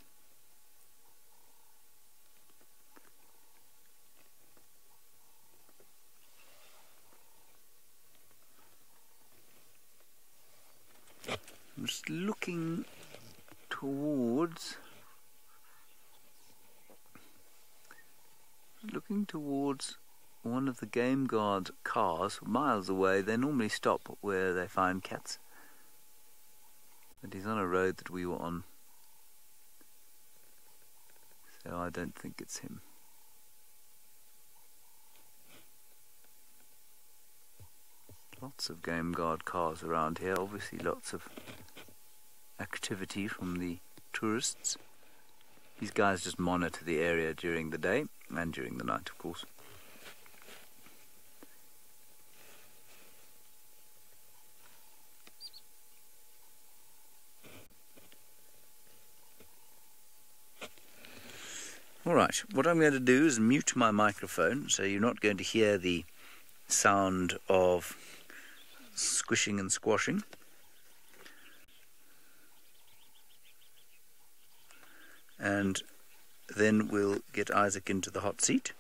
just looking towards one of the game guard cars miles away. They normally stop where they find cats, but he's on a road that we were on, so I don't think it's him. Lots of game guard cars around here, obviously lots of activity from the tourists. These guys just monitor the area during the day and during the night, of course. Alright, what I'm going to do is mute my microphone, so you're not going to hear the sound of squishing and squashing. And then we'll get Isaac into the hot seat,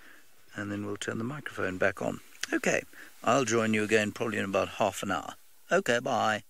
and then we'll turn the microphone back on. Okay, I'll join you again probably in about half an hour. Okay, bye.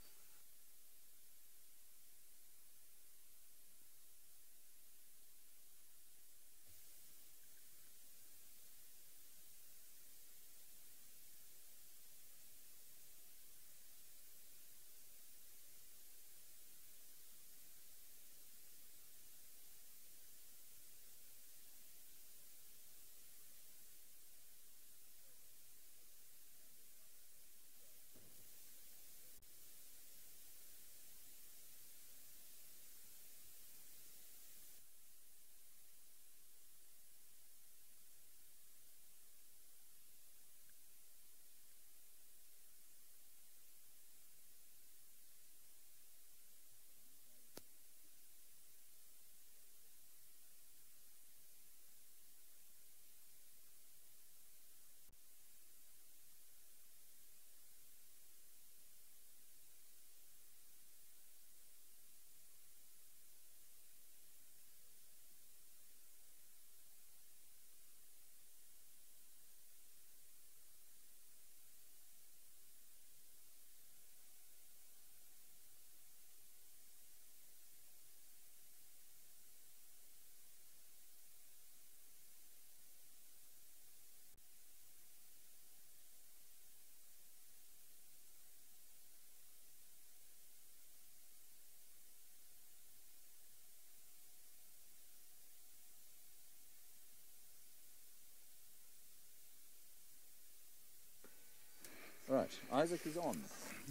Right, Isaac is on.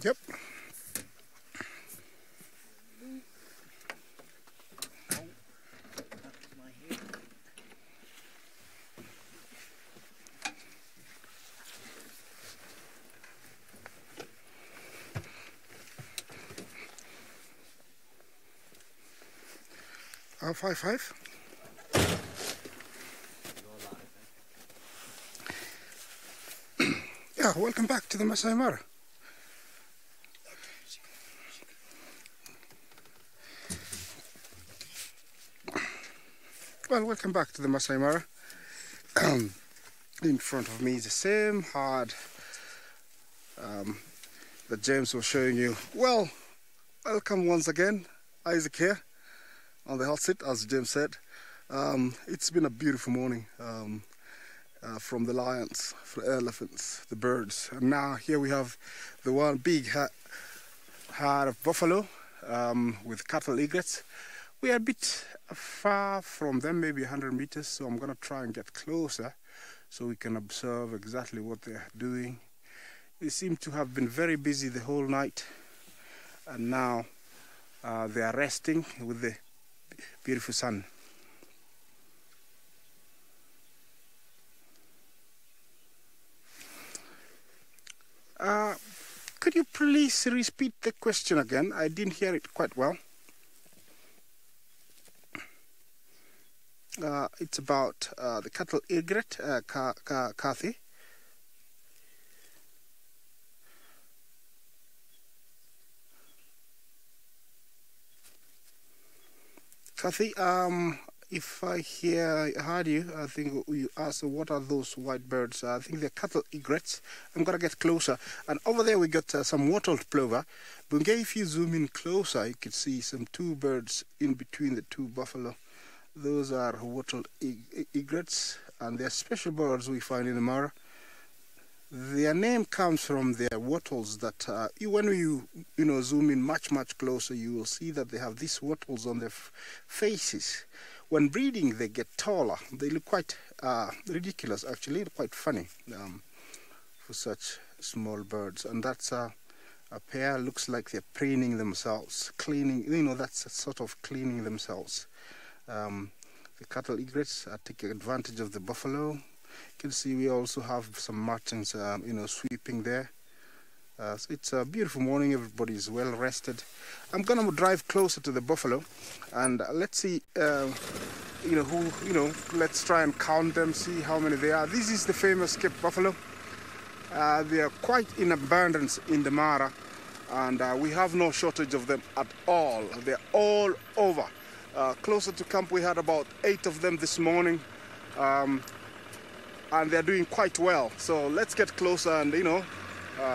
Yep. R55. Yeah, welcome back to the Masai Mara. Well, welcome back to the Masai Mara. In front of me is the same herd that James was showing you. Well, welcome once again, Isaac here on the hot seat, as James said. It's been a beautiful morning. From the lions, the elephants, the birds, and now here we have the one big herd of buffalo with cattle egrets. We are a bit far from them, maybe 100 meters, so I'm going to try and get closer so we can observe exactly what they're doing. They seem to have been very busy the whole night, and now they are resting with the beautiful sun. Could you please repeat the question again? I didn't hear it quite well. It's about the cattle egret, Kathy. Kathy, if I heard you, I think you asked what are those white birds. I think they're cattle egrets. I'm gonna get closer. And over there we got some wattled plover. But if you zoom in closer, you could see some two birds in between the two buffalo. Those are wattled egrets, and they're special birds we find in the Mara. Their name comes from their wattles that when you zoom in much closer, you will see that they have these wattles on their faces. When breeding, they get taller. They look quite ridiculous, actually, quite funny for such small birds. And that's a pair. Looks like they're preening themselves, cleaning. That's a sort of cleaning themselves. The cattle egrets are taking advantage of the buffalo. You can see we also have some martins, sweeping there. So it's a beautiful morning. Everybody is well rested. I'm gonna drive closer to the buffalo, and let's see, let's try and count them, see how many they are. This is the famous Cape buffalo. They are quite in abundance in the Mara, and we have no shortage of them at all. They're all over. Closer to camp, we had about 8 of them this morning. And they're doing quite well. So let's get closer and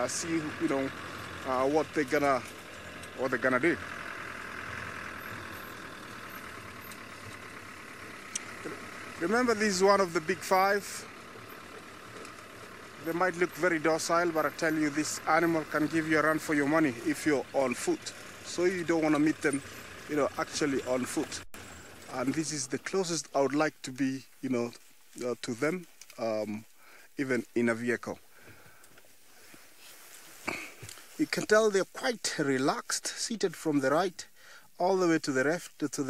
see what they're gonna do. Remember, this is one of the big 5. They might look very docile, but I tell you, this animal can give you a run for your money if you're on foot. So you don't want to meet them, actually on foot. And this is the closest I would like to be, to them. Even in a vehicle. You can tell they're quite relaxed, seated from the right all the way to the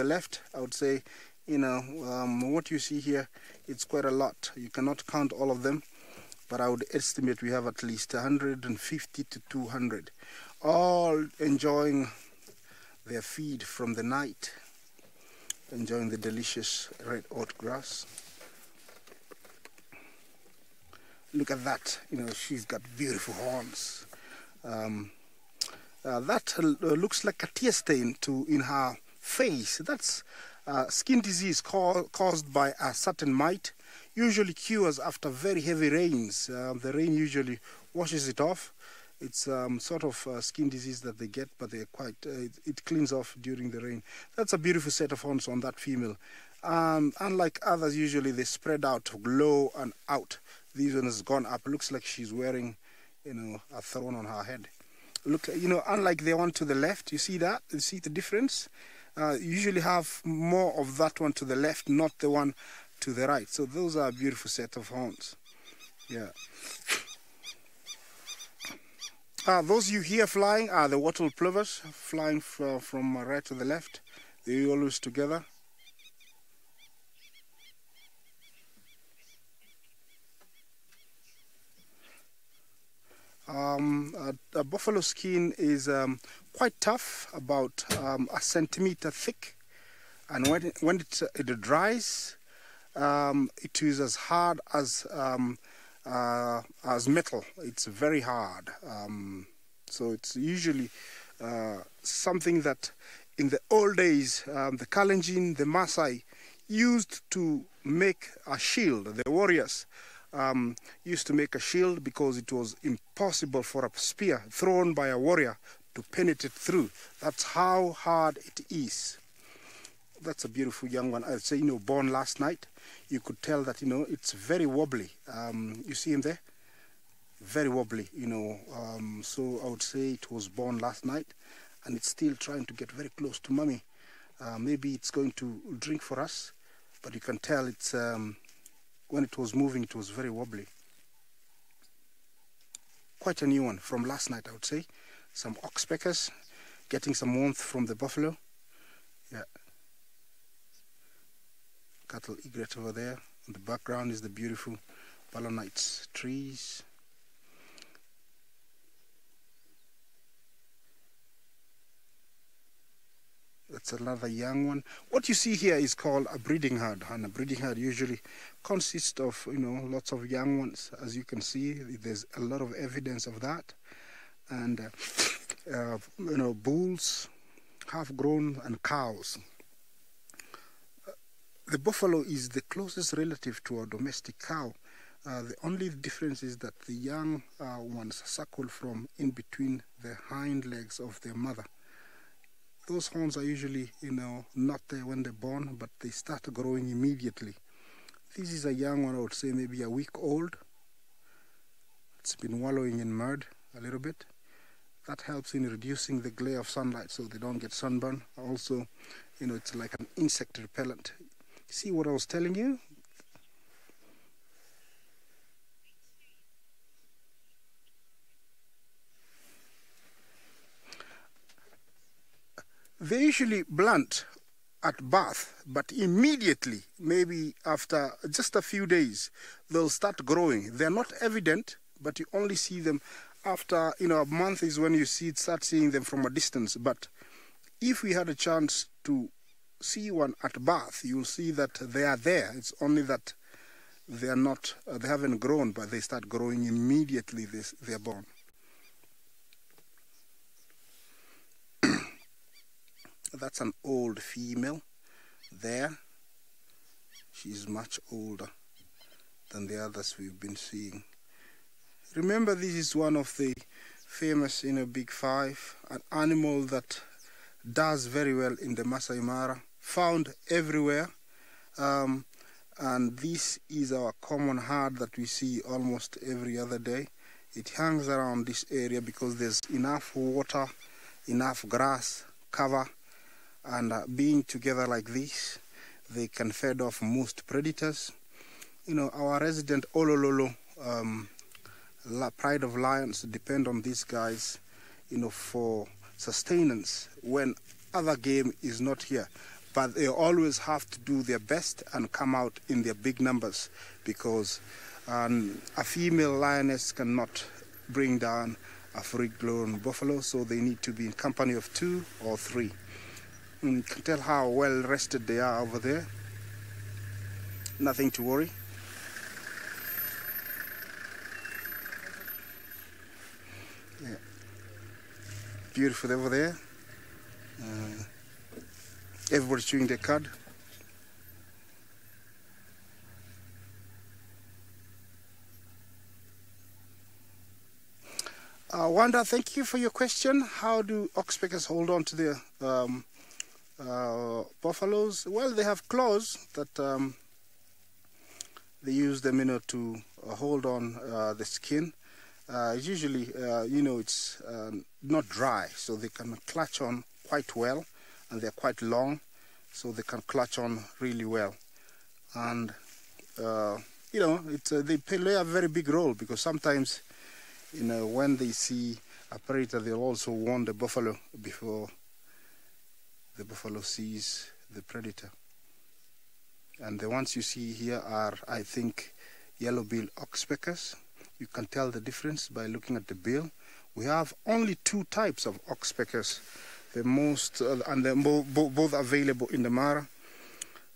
left. I would say, what you see here, it's quite a lot. You cannot count all of them, but I would estimate we have at least 150 to 200, all enjoying their feed from the night, enjoying the delicious red oat grass. Look at that, she's got beautiful horns. That looks like a tear stain in her face. That's skin disease caused by a certain mite. Usually cures after very heavy rains. The rain usually washes it off. It's sort of skin disease that they get, but they're quite, it cleans off during the rain. That's a beautiful set of horns on that female. Unlike others, usually they spread out low and out. This one has gone up. Looks like she's wearing, a throne on her head. Look, unlike the one to the left, you see that? You see the difference? You usually have more of that one to the left, not the one to the right. So those are a beautiful set of horns. Yeah. Those you hear flying are the wattled plovers, flying from right to the left. They're always together. A buffalo skin is quite tough, about a centimeter thick, and when it dries, it is as hard as metal. It's very hard. So it's usually something that in the old days the Kalenjin, the Maasai used to make a shield. The warriors used to make a shield because it was impossible for a spear thrown by a warrior to penetrate through. That's how hard it is. That's a beautiful young one. I'd say, born last night. You could tell that, it's very wobbly. You see him there? Very wobbly, so I would say it was born last night, and it's still trying to get very close to mommy. Maybe it's going to drink for us, but you can tell it's when it was moving, it was very wobbly. Quite a new one from last night, I would say. Some oxpeckers, getting some warmth from the buffalo. Yeah. Cattle egret over there. In the background is the beautiful balanites trees. That's another young one. What you see here is called a breeding herd, and a breeding herd usually consists of, lots of young ones. As you can see, there's a lot of evidence of that. And, bulls, half-grown, and cows. The buffalo is the closest relative to a domestic cow. The only difference is that the young ones suckle from in between the hind legs of their mother. Those horns are usually, not there when they're born, but they start growing immediately. This is a young one, I would say maybe a week old. It's been wallowing in mud a little bit. That helps in reducing the glare of sunlight so they don't get sunburn. Also, it's like an insect repellent. See what I was telling you? They're usually blunt at birth, but immediately, maybe after just a few days, they'll start growing. They're not evident, but you only see them after, a month is when you start seeing them from a distance. But if we had a chance to see one at birth, you'll see that they are there. It's only that they are not, they haven't grown, but they start growing immediately they're born. That's an old female there. She's much older than the others we've been seeing. Remember, this is one of the famous, big five, an animal that does very well in the Masai Mara, found everywhere. And this is our common herd that we see almost every other day. It hangs around this area because there's enough water, enough grass, cover, and being together like this, they can fend off most predators. Our resident Olololo, pride of lions, depend on these guys, for sustenance when other game is not here. But they always have to do their best and come out in their big numbers, because a female lioness cannot bring down a full-grown buffalo, so they need to be in company of 2 or 3. You can tell how well rested they are over there. Nothing to worry. Yeah. Beautiful over there. Everybody's chewing their cud. Wanda, thank you for your question. How do oxpeckers hold on to their buffaloes? Well, they have claws that they use them, to hold on the skin. Usually, it's not dry, so they can clutch on quite well, and they're quite long, so they can clutch on really well. And they play a very big role, because sometimes, when they see a predator, they'll also warn the buffalo before the buffalo sees the predator. And the ones you see here are, I think, yellow-billed oxpeckers. You can tell the difference by looking at the bill. We have only 2 types of oxpeckers, the most, and they're both available in the Mara.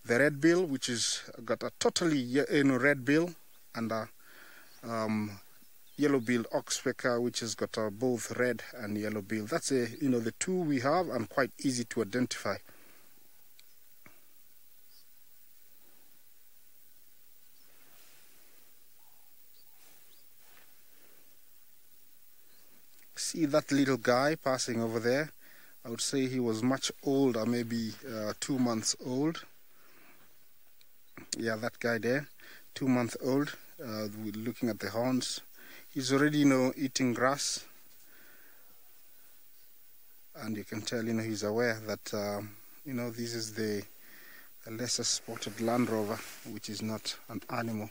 The red bill, which is got a totally red bill, and a yellow-billed oxpecker, which has got both red and yellow bill. That's the 2 we have, and quite easy to identify. See that little guy passing over there? I would say he was much older, maybe 2 months old. Yeah, that guy there, 2 months old. We're looking at the horns. He's already, eating grass, and you can tell, he's aware that, this is the lesser spotted Land Rover, which is not an animal,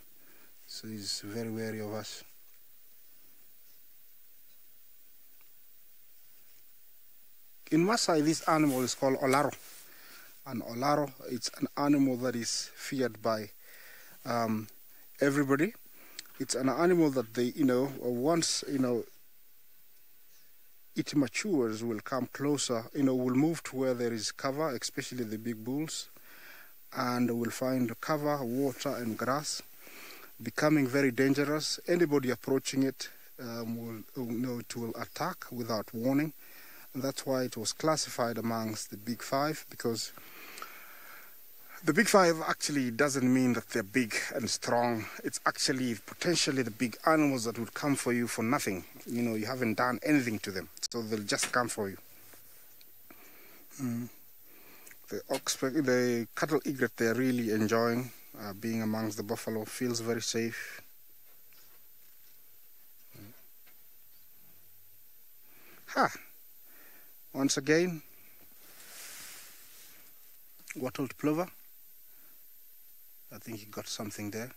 so he's very wary of us. In Maasai, this animal is called Olaro, and Olaro, it's an animal that is feared by everybody. It's an animal that they, once, it matures, will come closer, will move to where there is cover, especially the big bulls, and will find cover, water, and grass, becoming very dangerous. Anybody approaching it it will attack without warning. And that's why it was classified amongst the big 5, because The big five actually doesn't mean that they're big and strong. It's actually potentially the big animals that would come for you for nothing. You know, you haven't done anything to them, so they'll just come for you. The cattle egret, they're really enjoying being amongst the buffalo. Feels very safe. Once again, wattled plover. I think he got something there.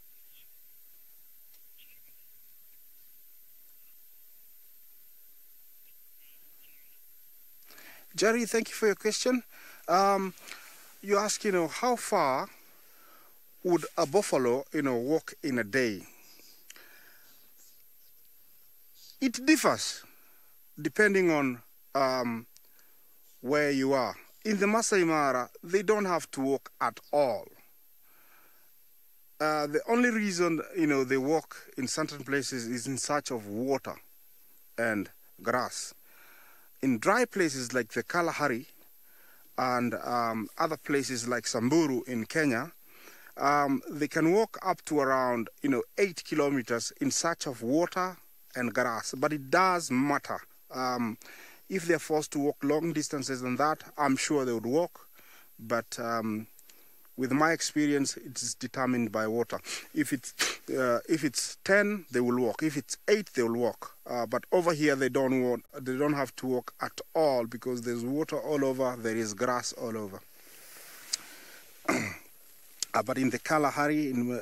Jerry, thank you for your question. You ask, how far would a buffalo, walk in a day? It differs depending on where you are. In the Masai Mara, they don't have to walk at all. The only reason, they walk in certain places is in search of water and grass. In dry places like the Kalahari and other places like Samburu in Kenya, they can walk up to around, 8 kilometers in search of water and grass. But it does matter. If they're forced to walk long distances than that, I'm sure they would walk. But with my experience, it's determined by water. If it's 10, they will walk. If it's 8, they will walk. But over here, they don't have to walk at all because there's water all over. There is grass all over. But in the Kalahari, in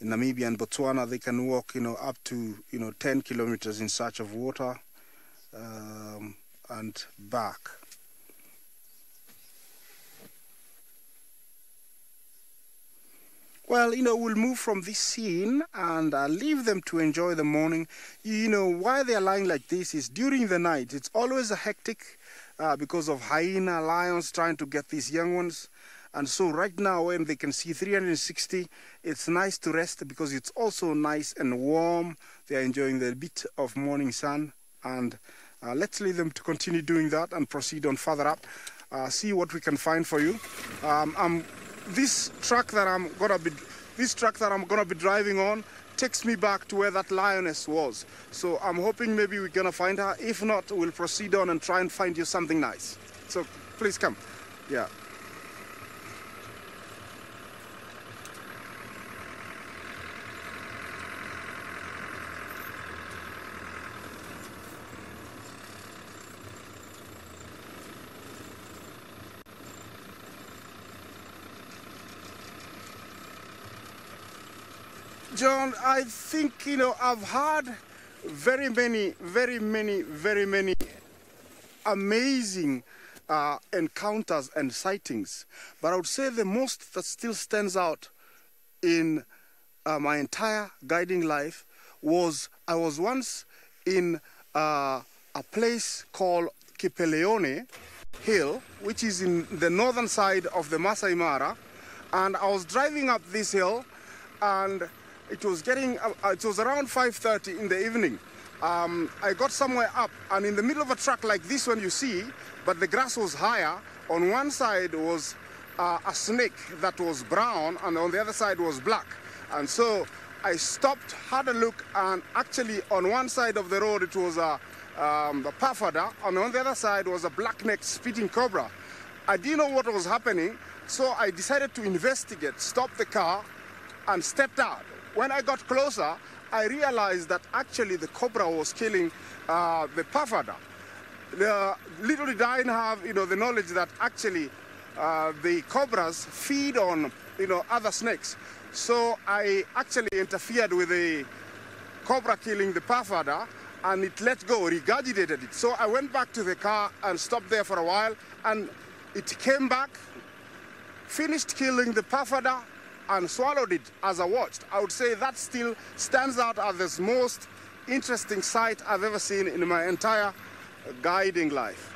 Namibia and Botswana, they can walk, up to 10 kilometers in search of water and back. Well, we'll move from this scene and leave them to enjoy the morning. Why they're lying like this is during the night. It's always a hectic because of hyena, lions trying to get these young ones. And so right now when they can see 360, it's nice to rest because it's also nice and warm. They're enjoying the bit of morning sun. And let's leave them to continue doing that and proceed on further up. See what we can find for you. This truck that I'm gonna be driving on takes me back to where that lioness was. So I'm hoping maybe we're gonna find her. If not, we'll proceed on and try and find you something nice. So please come. Yeah. John, I think, I've had very many amazing encounters and sightings. But I would say the most that still stands out in my entire guiding life was I was once in a place called Kipeleone Hill, which is in the northern side of the Masai Mara. And I was driving up this hill and it was around 5:30 in the evening. I got somewhere up and in the middle of a track like this one you see, but the grass was higher. On one side was a snake that was brown and on the other side was black. And so I stopped, had a look, and actually on one side of the road it was a pafada, and on the other side was a black-necked spitting cobra. I didn't know what was happening, so I decided to investigate, stopped the car and stepped out. When I got closer, I realized that actually the cobra was killing the pafada. Little did I have, the knowledge that actually the cobras feed on, other snakes. So I actually interfered with the cobra killing the pafada, and it let go, regurgitated it. So I went back to the car and stopped there for a while, and it came back, finished killing the pafada, and swallowed it as I watched. I would say that still stands out as the most interesting sight I've ever seen in my entire guiding life.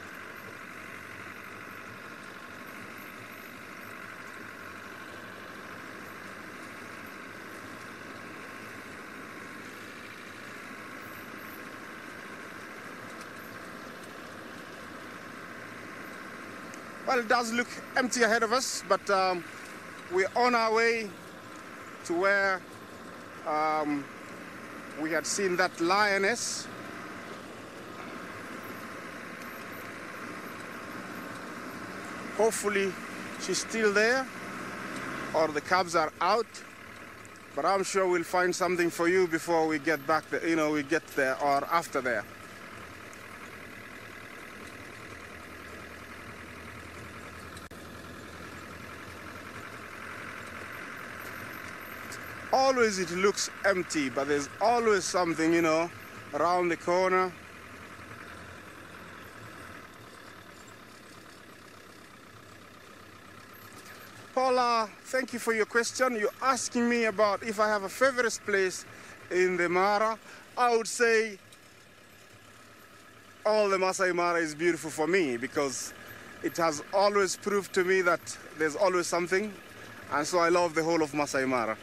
Well, it does look empty ahead of us, but we're on our way to where we had seen that lioness. Hopefully she's still there, or the cubs are out. But I'm sure we'll find something for you before we get back there, you know, we get there or after there. Always it looks empty, but there's always something, you know, around the corner. Paula, thank you for your question. You're asking me about if I have a favorite place in the Mara. I would say all the Masai Mara is beautiful for me because it has always proved to me that there's always something, and so I love the whole of Masai Mara.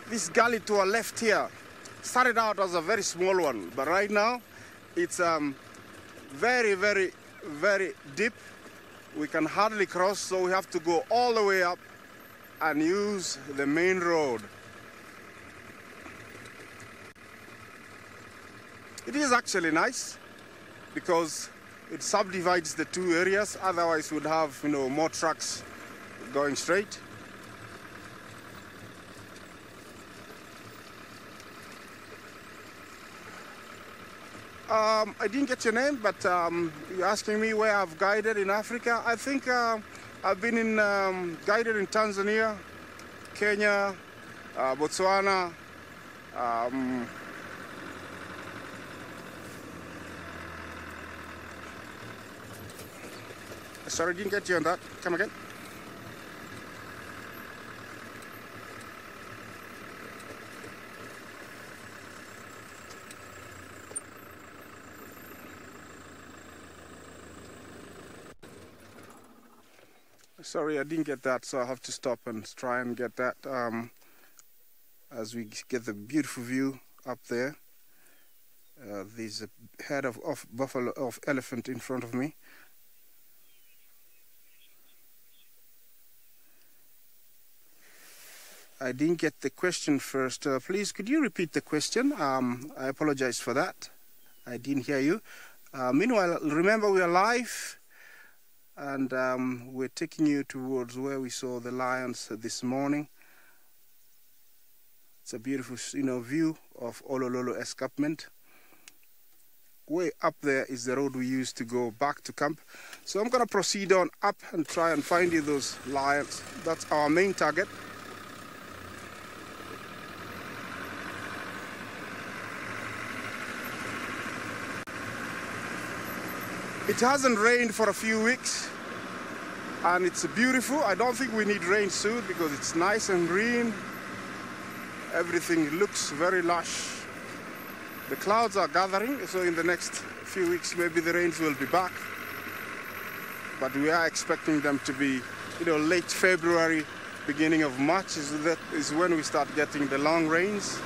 This gully to our left here started out as a very small one, but right now it's very, very, very deep. We can hardly cross, so we have to go all the way up and use the main road. It is actually nice because it subdivides the two areas, otherwise we'd have, you know, more trucks going straight. I didn't get your name, but you're asking me where I've guided in Africa. I think I've been in guided in Tanzania, Kenya, Botswana. Sorry, didn't get you on that. Come again. Sorry, I didn't get that, so I have to stop and try and get that as we get the beautiful view up there. There's a head of elephant in front of me. I didn't get the question first. Please, could you repeat the question? I apologize for that. I didn't hear you. Meanwhile, remember we are live. And we're taking you towards where we saw the lions this morning. It's a beautiful, you know, view of Olololo escarpment. Way up there is the road we used to go back to camp. So I'm going to proceed on up and try and find you those lions. That's our main target. It hasn't rained for a few weeks and it's beautiful. I don't think we need rain soon because it's nice and green. Everything looks very lush. The clouds are gathering, so in the next few weeks maybe the rains will be back. But we are expecting them to be, you know, late February, beginning of March is when we start getting the long rains.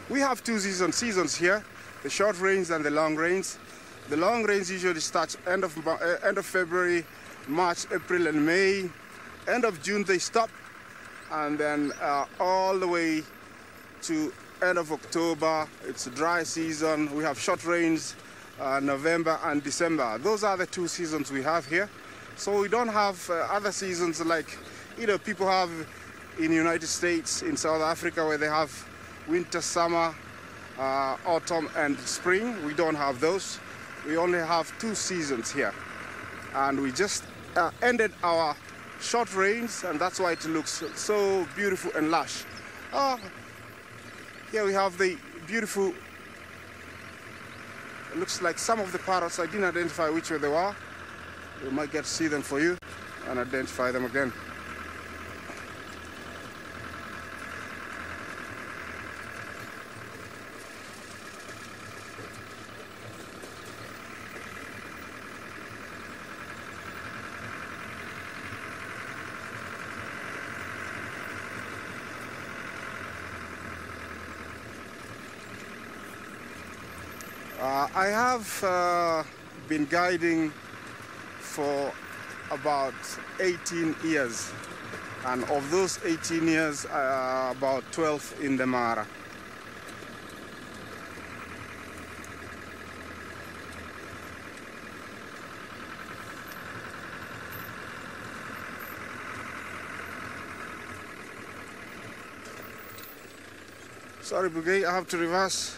We have two seasons here, the short rains and the long rains. The long rains usually start end of February, March, April and May. End of June they stop, and then all the way to end of October. It's a dry season. We have short rains November and December. Those are the two seasons we have here. So we don't have other seasons like, you know, people have in the United States, in South Africa, where they have winter, summer, autumn and spring. We don't have those. We only have two seasons here, and we just ended our short rains, and that's why it looks so beautiful and lush. Here we have the beautiful, it looks like some of the parrots. I didn't identify which way they were. We might get to see them for you and identify them again. I have been guiding for about 18 years, and of those 18 years, about 12 in the Mara. Sorry, Bugay, I have to reverse.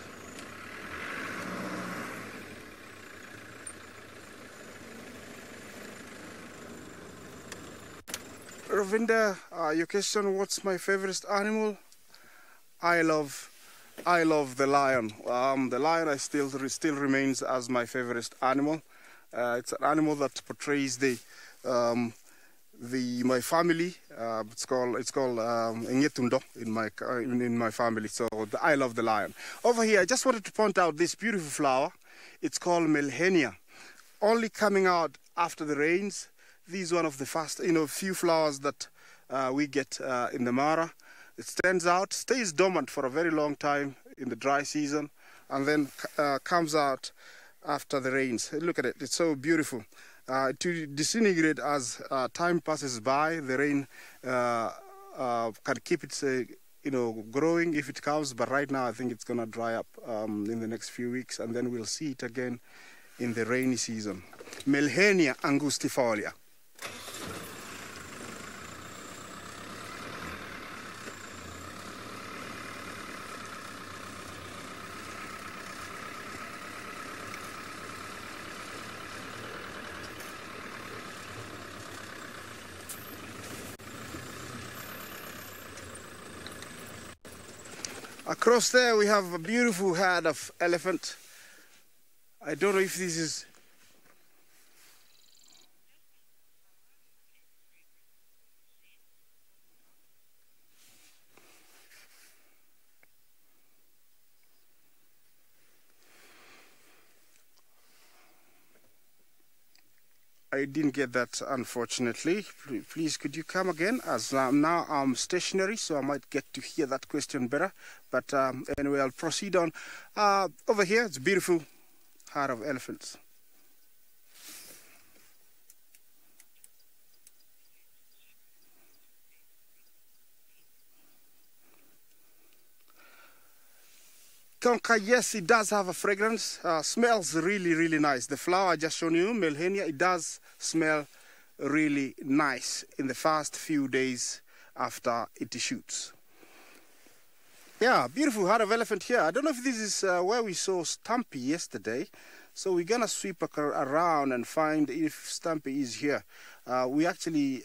Ravinda, your question, what's my favorite animal? I love the lion. The lion still remains as my favorite animal. It's an animal that portrays my family. It's called Ngetundo in my family. So I love the lion. Over here, I just wanted to point out this beautiful flower. It's called Melhenia, only coming out after the rains. This is one of the first, few flowers that we get in the Mara. It stands out, stays dormant for a very long time in the dry season, and then comes out after the rains. Look at it, it's so beautiful. To disintegrate as time passes by, the rain can keep it, growing if it comes. But right now, I think it's gonna dry up in the next few weeks, and then we'll see it again in the rainy season. Melhenia angustifolia. Across there we have a beautiful herd of elephant. I don't know if this is... I didn't get that, unfortunately. Please, could you come again? As now I'm stationary, so I might get to hear that question better. But anyway, I'll proceed on. Over here, it's a beautiful herd of elephants. Tonka, yes, it does have a fragrance. Smells really, really nice. The flower I just shown you, Melhenia, it does smell really nice in the first few days after it shoots. Yeah, beautiful herd of elephant here. I don't know if this is where we saw Stumpy yesterday. So we're gonna sweep around and find if Stumpy is here. We actually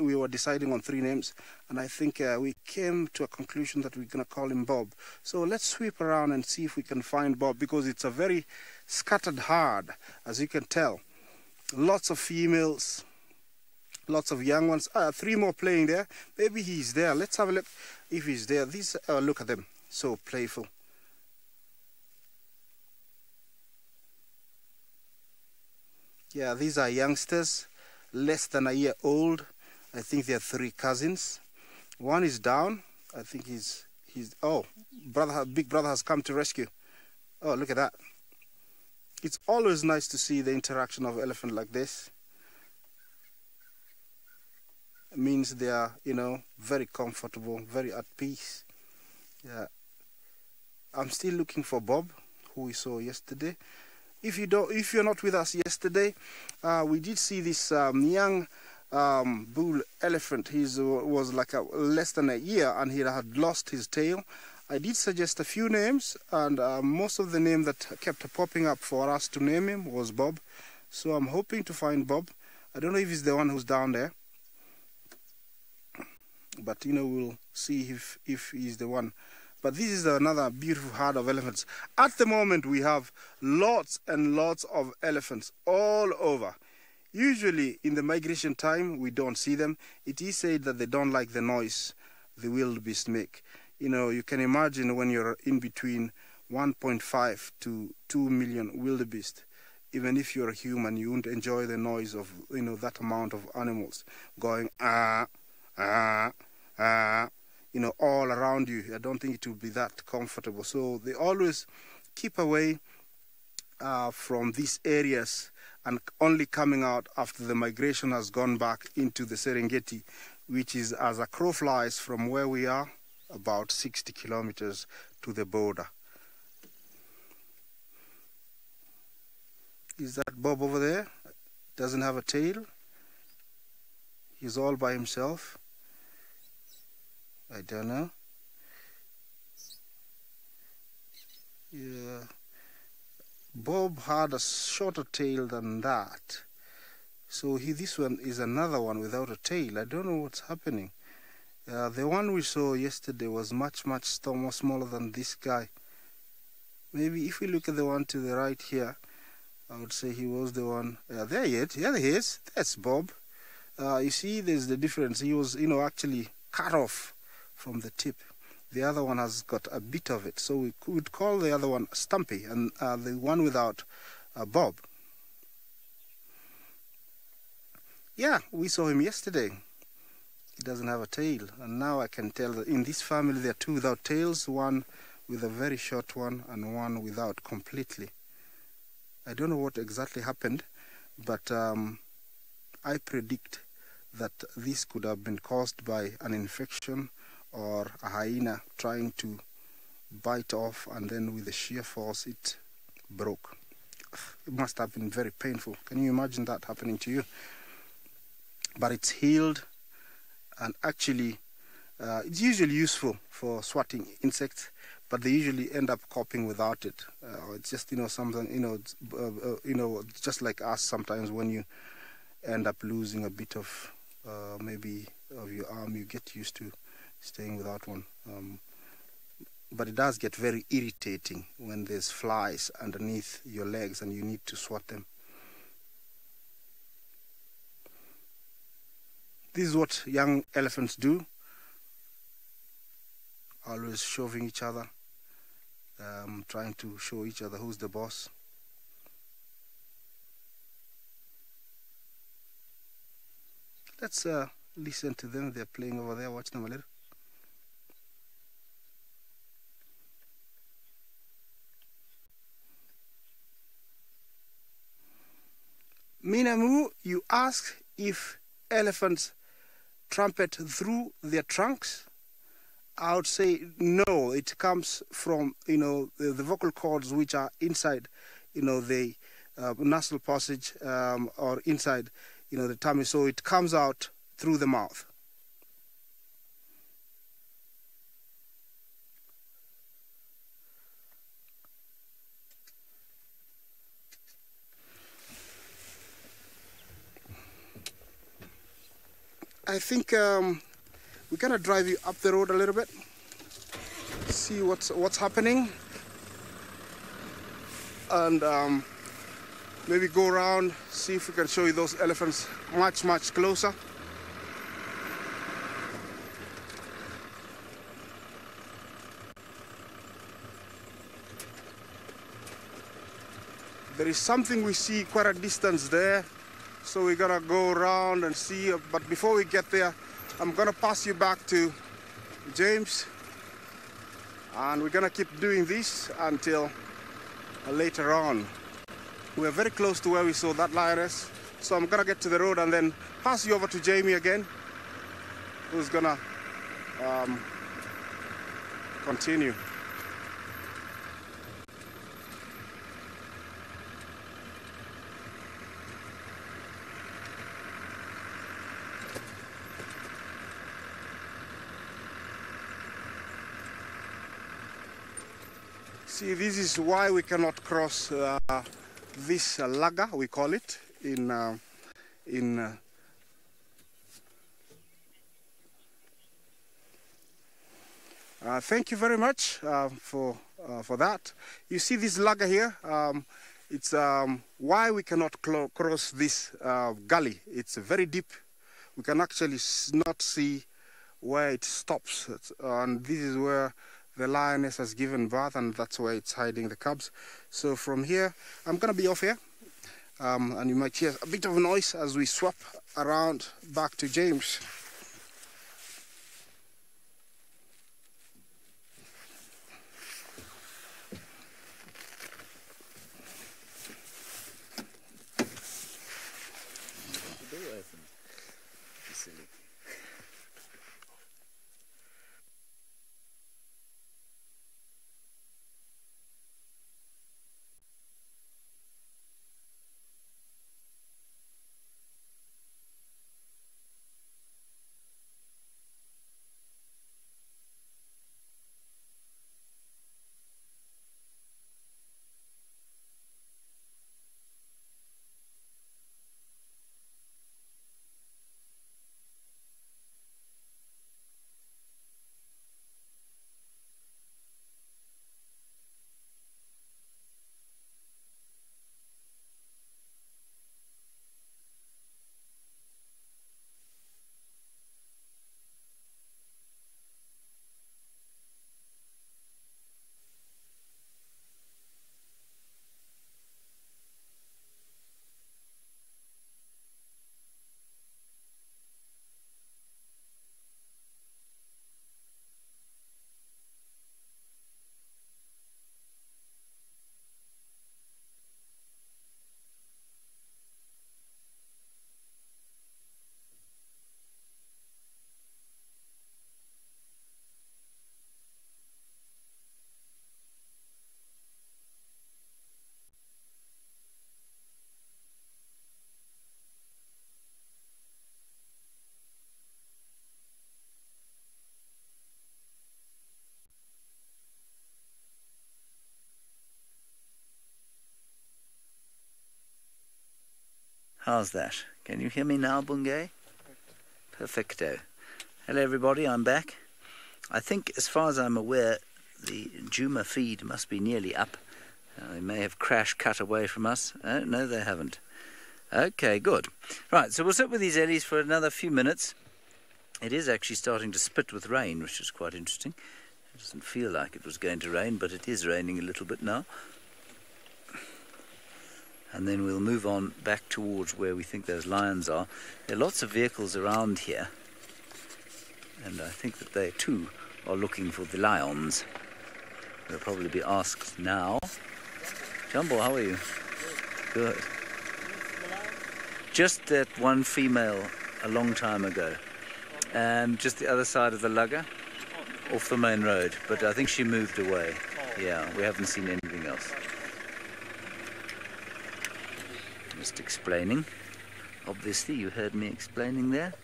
we were deciding on 3 names, and I think we came to a conclusion that we're gonna call him Bob. So let's sweep around and see if we can find Bob, because it's a very scattered herd, as you can tell. Lots of females, lots of young ones. 3 more playing there. Maybe he's there. Let's have a look if he's there. These look at them, so playful. Yeah, these are youngsters, less than a year old. I think they're 3 cousins. One is down. I think he's oh, big brother has come to rescue. Oh, look at that. It's always nice to see the interaction of elephant like this. It means they are, very comfortable, very at peace. Yeah. I'm still looking for Bob, who we saw yesterday. If you're not with us yesterday, we did see this young bull elephant. He was like less than a year, and he had lost his tail. I did suggest a few names, and most of the name that kept popping up for us to name him was Bob. So I'm hoping to find Bob. I don't know if he's the one who's down there, but we'll see if he's the one. But this is another beautiful herd of elephants. At the moment, we have lots and lots of elephants all over. Usually, in the migration time, we don't see them. It is said that they don't like the noise the wildebeest make. You can imagine when you're in between 1.5 to 2 million wildebeest. Even if you're a human, you won't enjoy the noise of, that amount of animals going, all around you. I don't think it will be that comfortable. So they always keep away from these areas and only coming out after the migration has gone back into the Serengeti, which is, as a crow flies from where we are, about 60 kilometers to the border. Is that Bob over there? Doesn't have a tail. He's all by himself. I don't know. Yeah. Bob had a shorter tail than that. So this one is another one without a tail. I don't know what's happening. The one we saw yesterday was much more smaller than this guy. Maybe if we look at the one to the right here, I would say he was the one. There he is. Yeah, there he is. That's Bob. You see, there's the difference. He was, actually cut off from the tip. The other one has got a bit of it. So we could call the other one Stumpy, and the one without Bob. Yeah, we saw him yesterday. He doesn't have a tail. And now I can tell that in this family there are two without tails, one with a very short one and one without completely. I don't know what exactly happened, but I predict that this could have been caused by an infection or a hyena trying to bite off, and then with the sheer force it broke. It must have been very painful. Can you imagine that happening to you? But it's healed, and actually it's usually useful for swatting insects, but they usually end up coping without it. It's just something just like us sometimes when you end up losing a bit of maybe of your arm, you get used to staying without one. But it does get very irritating when there's flies underneath your legs and you need to swat them. This is what young elephants do, always shoving each other, trying to show each other who's the boss. Let's listen to them. They're playing over there. Watch them a little. Minamu, you ask if elephants trumpet through their trunks. I would say no. It comes from the vocal cords which are inside the nasal passage or inside the tummy, so it comes out through the mouth. I think we're gonna drive you up the road a little bit, see what's happening, and maybe go around, see if we can show you those elephants much closer. There is something we see quite a distance there, so we're gonna go around and see. But before we get there, I'm gonna pass you back to James, and we're gonna keep doing this until later on. We're very close to where we saw that lioness, so I'm gonna get to the road and then pass you over to Jamie again, who's gonna continue. See, this is why we cannot cross this laga, we call it, thank you very much for that. You see this laga here? It's why we cannot cross this gully. It's very deep. We can actually not see where it stops, and this is where the lioness has given birth, and that's where it's hiding the cubs. So from here, I'm gonna be off here, and you might hear a bit of noise as we swap around back to James. How's that? Can you hear me now, Bungay? Perfecto. Hello everybody, I'm back. I think, as far as I'm aware, the Juma feed must be nearly up. They may have cut away from us. No, they haven't. Okay, good. Right, so we'll sit with these Ellies for another few minutes. It is actually starting to spit with rain, which is quite interesting. It doesn't feel like it was going to rain, but it is raining a little bit now. And then we'll move on back towards where we think those lions are. There are lots of vehicles around here, and I think that they too are looking for the lions. They'll probably be asked now. Jumbo, how are you? Good. Just that one female a long time ago, just the other side of the lugger, off the main road, but I think she moved away. Yeah, we haven't seen anything else. Just explaining. Obviously, you heard me explaining there.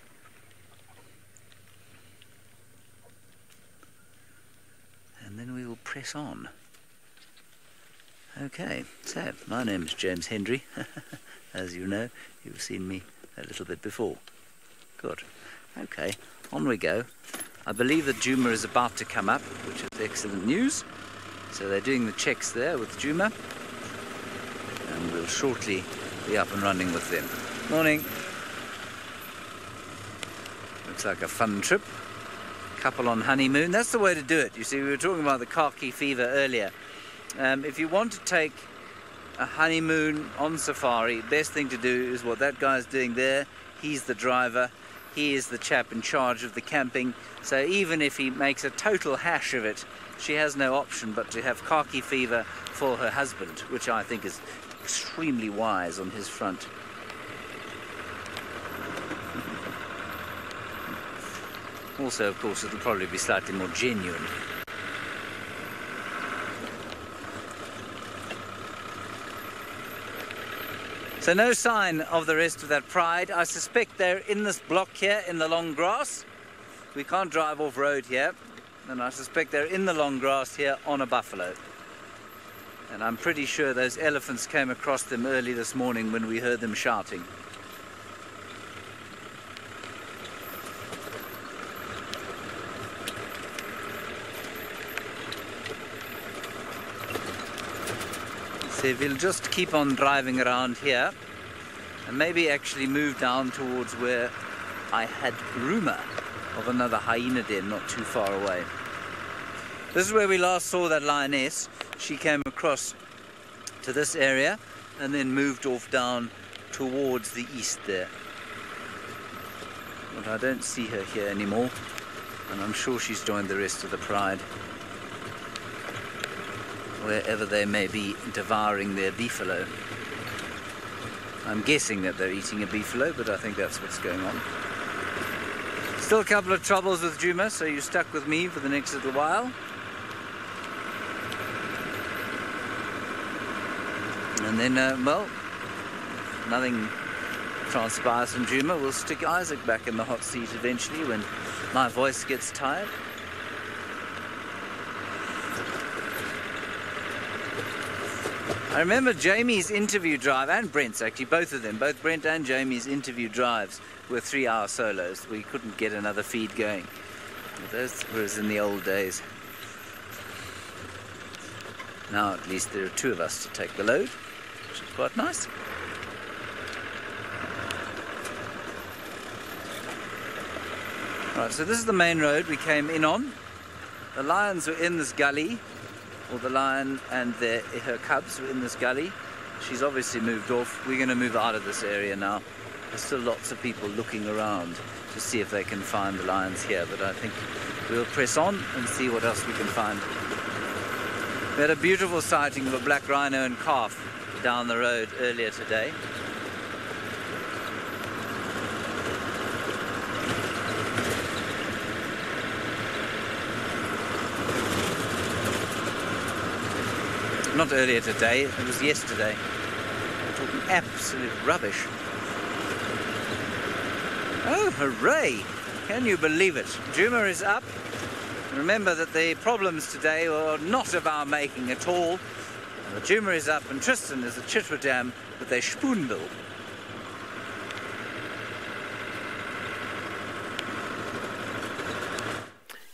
And then we will press on. Okay, so my name's James Hendry. As you know, you've seen me a little bit before. Good. Okay, on we go. I believe that Juma is about to come up, which is excellent news. So they're doing the checks there with Juma, and we'll shortly be up and running with them. Morning. Looks like a fun trip. Couple on honeymoon. That's the way to do it. You see, we were talking about the khaki fever earlier. If you want to take a honeymoon on safari, best thing to do is what that guy's doing there. He's the driver. He is the chap in charge of the camping. So even if he makes a total hash of it, she has no option but to have khaki fever for her husband, which I think is extremely wise on his front. Also, of course, it'll probably be slightly more genuine. So no sign of the rest of that pride. I suspect they're in this block here in the long grass. We can't drive off road here, and I suspect they're in the long grass here on a buffalo. And I'm pretty sure those elephants came across them early this morning when we heard them shouting. So we'll just keep on driving around here and maybe actually move down towards where I had rumour of another hyena den not too far away. This is where we last saw that lioness. She came across to this area and then moved off down towards the east there. But I don't see her here anymore, and I'm sure she's joined the rest of the pride, wherever they may be devouring their beefalo. I'm guessing that they're eating a beefalo, but I think that's what's going on. Still a couple of troubles with Juma, so you're stuck with me for the next little while. And then, well, nothing transpires from Juma. We'll stick Isaac back in the hot seat eventually when my voice gets tired. I remember Jamie's interview drive, and Brent's actually, both of them, both Brent and Jamie's interview drives were 3-hour solos. We couldn't get another feed going. Those was in the old days. Now at least there are two of us to take the load, which is quite nice. Right, so this is the main road we came in on. The lions were in this gully, or the lion and her cubs were in this gully. She's obviously moved off. We're going to move out of this area now. There's still lots of people looking around to see if they can find the lions here, but I think we'll press on and see what else we can find. We had a beautiful sighting of a black rhino and calf down the road earlier today. Not earlier today, it was yesterday. We're talking absolute rubbish. Oh, hooray! Can you believe it? Juma is up. Remember that the problems today were not of our making at all. The Juma is up and Tristan is the Chitwa Dam with a spoonbill.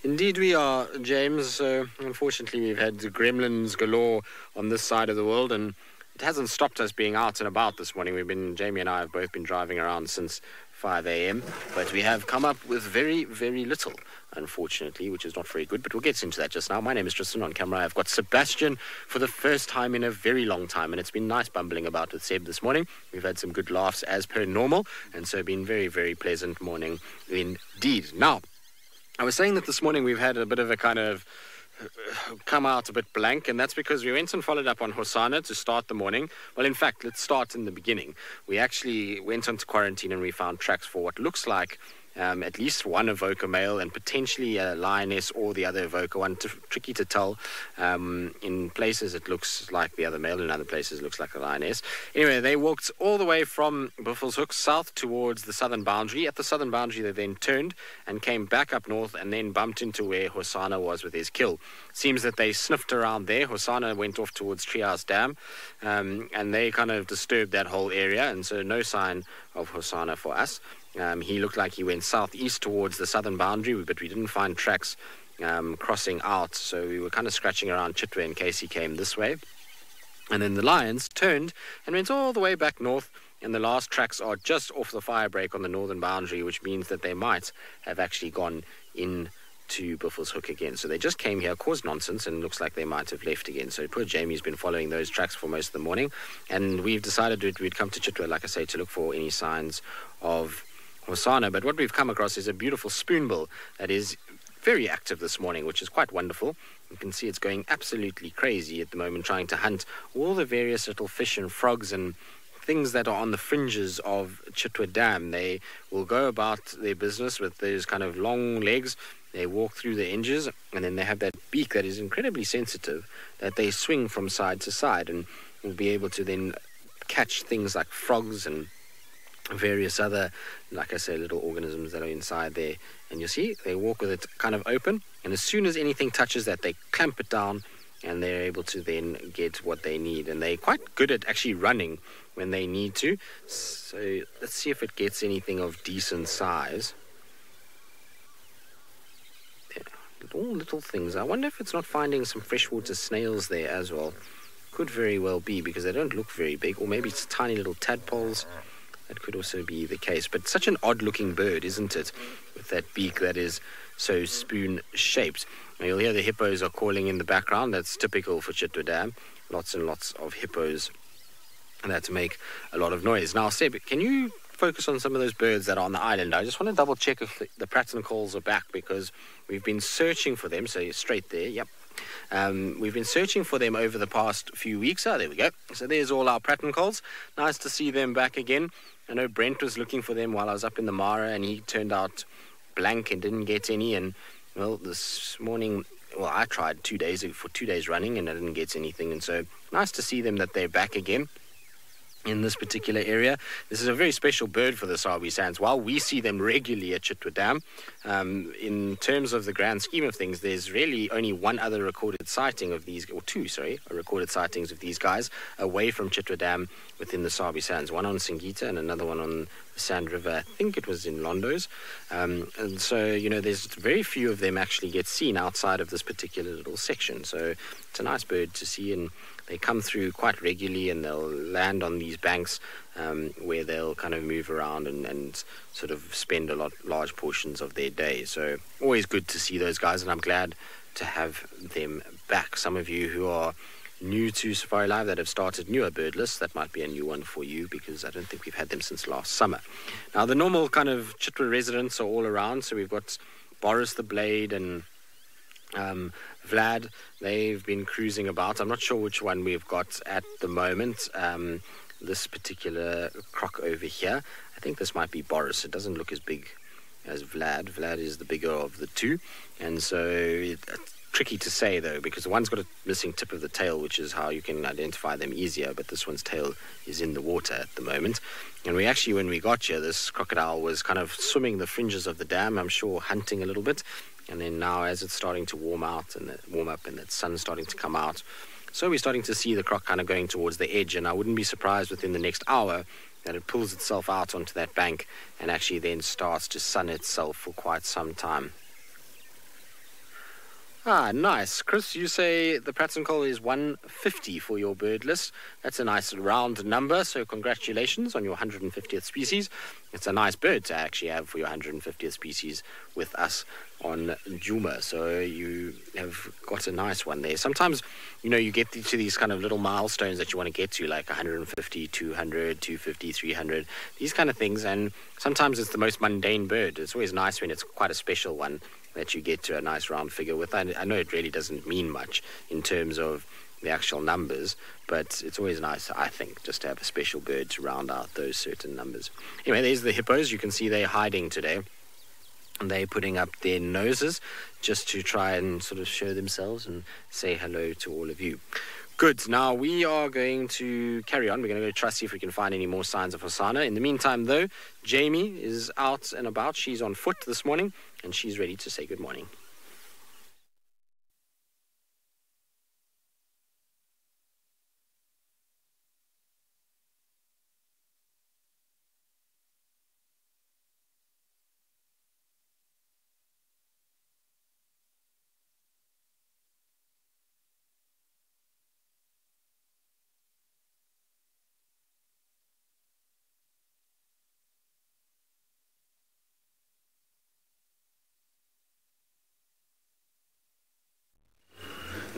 Indeed we are, James. Unfortunately, we've had gremlins galore on this side of the world, and it hasn't stopped us being out and about this morning. Jamie and I have both been driving around since 5 a.m, but we have come up with very, very little, unfortunately, which is not very good, but we'll get into that just now. My name is Tristan. On camera I've got Sebastian for the first time in a very long time, and it's been nice bumbling about with Seb this morning. We've had some good laughs as per normal, and so been very, very pleasant morning indeed. Now, I was saying that this morning we've had a bit of a kind of come out a bit blank, and that's because we went and followed up on Hosanna to start the morning. Well, in fact, let's start in the beginning. We actually went onto quarantine and we found tracks for what looks like at least one evoker male and potentially a lioness or the other evoker one. Tricky to tell. In places it looks like the other male, in other places it looks like the lioness. Anyway, they walked all the way from Buffelshoek south towards the southern boundary. At the southern boundary they then turned and came back up north and then bumped into where Hosanna was with his kill. Seems that they sniffed around there. Hosanna went off towards Treehouse Dam, and they kind of disturbed that whole area, and so no sign of Hosanna for us. He looked like he went southeast towards the southern boundary, but we didn't find tracks crossing out, so we were kind of scratching around Chitwa in case he came this way. And then the lions turned and went all the way back north, and the last tracks are just off the fire break on the northern boundary, which means that they might have actually gone in to Buffelshoek again. So they just came here, caused nonsense, and looks like they might have left again. So poor Jamie's been following those tracks for most of the morning, and we've decided we'd come to Chitwa, like I say, to look for any signs of Hosanna. But what we've come across is a beautiful spoonbill that is very active this morning, which is quite wonderful. You can see it's going absolutely crazy at the moment, trying to hunt all the various little fish and frogs and things that are on the fringes of Chitwa Dam. They will go about their business with those kind of long legs. They walk through the edges, and then they have that beak that is incredibly sensitive that they swing from side to side, and will be able to then catch things like frogs and various other, like I say, little organisms that are inside there. And you see, they walk with it kind of open, and as soon as anything touches that, they clamp it down, and they're able to then get what they need. And they're quite good at actually running when they need to. So let's see if it gets anything of decent size. All little things. I wonder if it's not finding some freshwater snails there as well. Could very well be, because they don't look very big, or maybe it's tiny little tadpoles. That could also be the case. But such an odd-looking bird, isn't it? With that beak that is so spoon-shaped. Now, you'll hear the hippos are calling in the background. That's typical for Chitwa Dam. Lots and lots of hippos that make a lot of noise. Now, Seb, can you focus on some of those birds that are on the island? I just want to double-check if the pratten calls are back, because we've been searching for them. So you're straight there, yep. We've been searching for them over the past few weeks. Oh, there we go. So there's all our pratten calls. Nice to see them back again. I know Brent was looking for them while I was up in the Mara, and he turned out blank and didn't get any. And, well, this morning, well, I tried 2 days for 2 days running, and I didn't get anything. And so nice to see them that they're back again in this particular area. This is a very special bird for the Sabi Sands. While we see them regularly at Chitwa Dam, in terms of the grand scheme of things, there's really only one other recorded sighting of these, or two, recorded sightings of these guys away from Chitwa Dam within the Sabi Sands. One on Singita and another one on the Sand River. I think it was in Londo's. And so, you know, there's very few of them actually get seen outside of this particular little section. So it's a nice bird to see, and they come through quite regularly, and they'll land on these banks where they'll kind of move around and sort of spend large portions of their day. So always good to see those guys, and I'm glad to have them back. Some of you who are new to SafariLive that have started newer bird lists, that might be a new one for you, because I don't think we've had them since last summer. Now, the normal kind of Chitwa residents are all around. So we've got Boris the Blade and Vlad. They've been cruising about. I'm not sure which one we've got at the moment. This particular croc over here, I think this might be Boris. It doesn't look as big as Vlad. Vlad is the bigger of the two, and so it's tricky to say, though, because the one's got a missing tip of the tail, which is how you can identify them easier, but this one's tail is in the water at the moment. And we actually, when we got here, this crocodile was kind of swimming the fringes of the dam, I'm sure hunting a little bit. And then now, as it's starting to warm up and the sun's starting to come out, so we're starting to see the croc kind of going towards the edge. And I wouldn't be surprised within the next hour that it pulls itself out onto that bank and actually then starts to sun itself for quite some time. Ah, nice. Chris, you say the Pratt & Cole is 150 for your bird list. That's a nice round number, so congratulations on your 150th species. It's a nice bird to actually have for your 150th species with us on Djuma, so you have got a nice one there. Sometimes, you know, you get to these kind of little milestones that you want to get to, like 150, 200, 250, 300, these kind of things, and sometimes it's the most mundane bird. It's always nice when it's quite a special one that you get to a nice round figure with. I know it really doesn't mean much in terms of the actual numbers, but it's always nice, I think, just to have a special bird to round out those certain numbers. Anyway, there's the hippos. You can see they're hiding today, and they're putting up their noses just to try and sort of show themselves and say hello to all of you. Good. Now, we are going to carry on. We're going to go try to see if we can find any more signs of Hosanna. In the meantime, though, Jamie is out and about. She's on foot this morning, and she's ready to say good morning.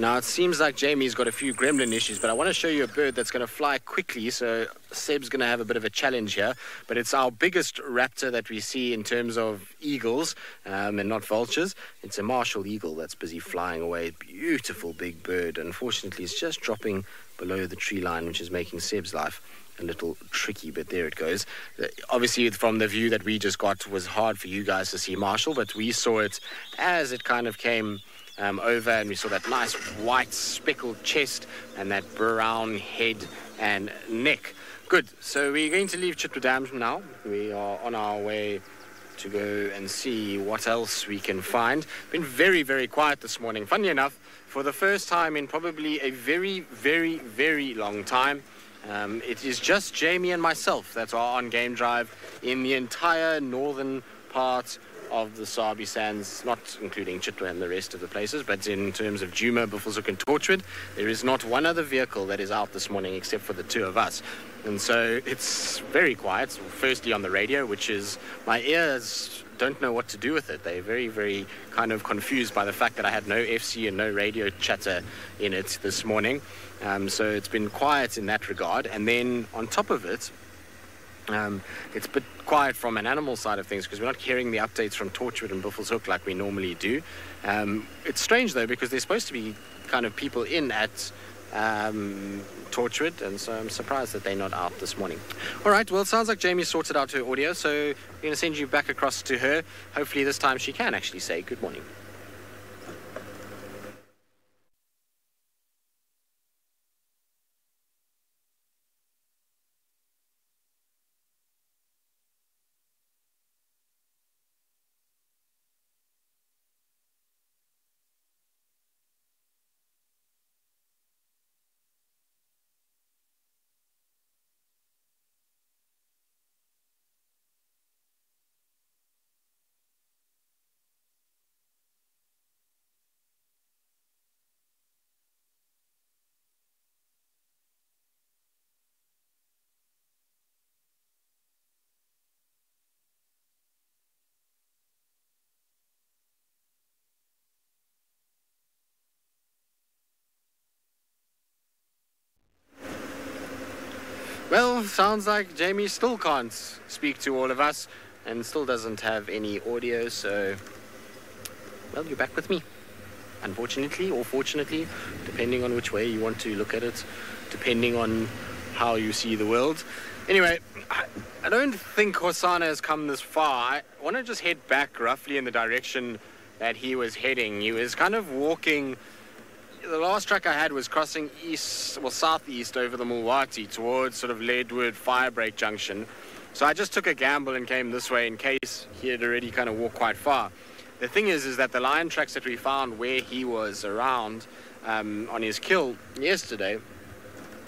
Now, it seems like Jamie's got a few gremlin issues, but I want to show you a bird that's going to fly quickly, so Seb's going to have a bit of a challenge here. But it's our biggest raptor that we see in terms of eagles, and not vultures. It's a martial eagle that's busy flying away. Beautiful big bird. Unfortunately, it's just dropping below the tree line, which is making Seb's life a little tricky, but there it goes. Obviously, from the view that we just got, it was hard for you guys to see Marshall, but we saw it as it kind of came over, and we saw that nice white speckled chest and that brown head and neck. Good. So we're going to leave Chitwadam now. We are on our way to go and see what else we can find. Been very, very quiet this morning. Funny enough, for the first time in probably a very, very, very long time, it is just Jamie and myself that are on game drive in the entire northern part of the Sabi Sands, not including Chitwa and the rest of the places, but in terms of Djuma, Buffelshoek and Torchwood, there is not one other vehicle that is out this morning except for the two of us. And so it's very quiet, firstly on the radio, which is, my ears don't know what to do with it. They're very, very kind of confused by the fact that I had no FC and no radio chatter in it this morning. So it's been quiet in that regard. And then on top of it, it's a bit quiet from an animal side of things because we're not hearing the updates from Torchwood and Buffelshoek like we normally do. It's strange though, because there's supposed to be kind of people in at Torchwood, and so I'm surprised that they're not out this morning. All right, well, it sounds like Jamie sorted out her audio, so we're going to send you back across to her. Hopefully this time she can actually say good morning. Well, sounds like Jamie still can't speak to all of us and still doesn't have any audio, so, well, you're back with me. Unfortunately or fortunately, depending on which way you want to look at it, depending on how you see the world. Anyway, I don't think Hosanna has come this far. I want to just head back roughly in the direction that he was heading. He was kind of walking. The last track I had was crossing southeast over the Mulwati towards sort of Leadwood Firebreak Junction. So I just took a gamble and came this way in case he had already kind of walked quite far. The thing is that the lion tracks that we found where he was around on his kill yesterday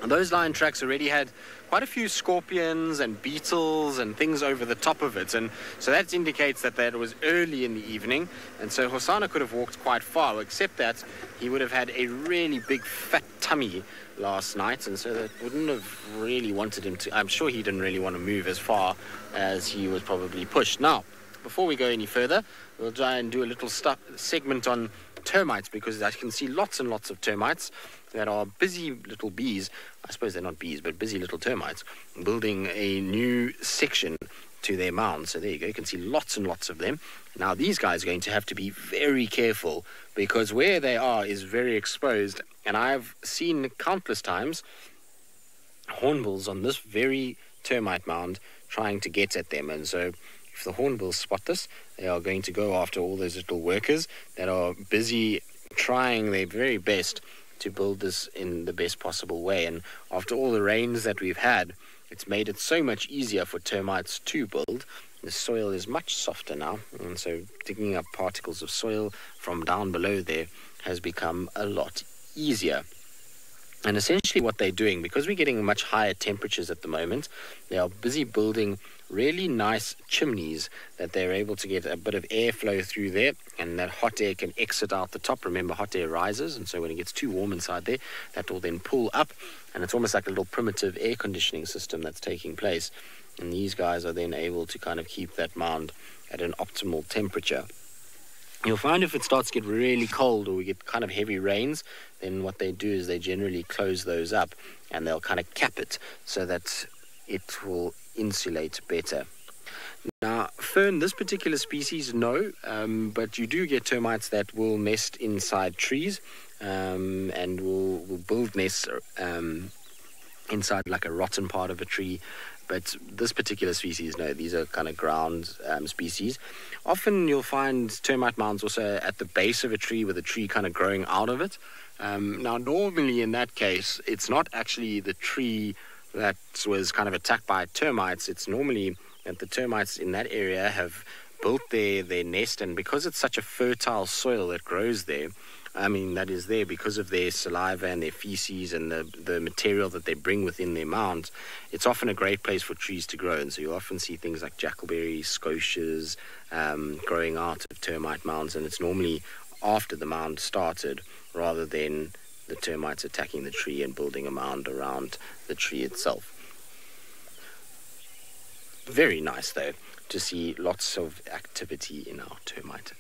those lion tracks already had quite a few scorpions and beetles and things over the top of it, and so that indicates that it was early in the evening, and so Hosana could have walked quite far, except that he would have had a really big fat tummy last night, and so that wouldn't have really wanted him to. I'm sure he didn't really want to move as far as he was probably pushed. Now, before we go any further, we'll try and do a little segment on termites, because I can see lots and lots of termites that are busy little bees. I suppose they're not bees, but busy little termites building a new section to their mound. So there you go, you can see lots and lots of them. Now these guys are going to have to be very careful, because where they are is very exposed, and I've seen countless times hornbills on this very termite mound trying to get at them, and so if the hornbills spot this, they are going to go after all those little workers that are busy trying their very best to build this in the best possible way. And after all the rains that we've had, it's made it so much easier for termites to build. The soil is much softer now, and so digging up particles of soil from down below there has become a lot easier. And essentially what they're doing, because we're getting much higher temperatures at the moment, they are busy building really nice chimneys that they're able to get a bit of airflow through there, and that hot air can exit out the top. Remember, hot air rises, and so when it gets too warm inside there, that will then pull up, and it's almost like a little primitive air conditioning system that's taking place. And these guys are then able to kind of keep that mound at an optimal temperature. You'll find if it starts to get really cold, or we get kind of heavy rains, then what they do is they generally close those up, and they'll kind of cap it so that it will insulate better. Now, fern, this particular species, no, but you do get termites that will nest inside trees, and will build nests inside like a rotten part of a tree. But this particular species, no, these are kind of ground species. Often you'll find termite mounds also at the base of a tree, with a tree kind of growing out of it. Now, normally in that case, it's not actually the tree that was kind of attacked by termites. It's normally that the termites in that area have built their nest, and because it's such a fertile soil that grows there, that is there because of their saliva and their feces and the material that they bring within their mounds, it's often a great place for trees to grow. And so you often see things like jackalberries, scotias growing out of termite mounds, and it's normally after the mound started rather than the termites attacking the tree and building a mound around the tree itself. Very nice, though, to see lots of activity in our termite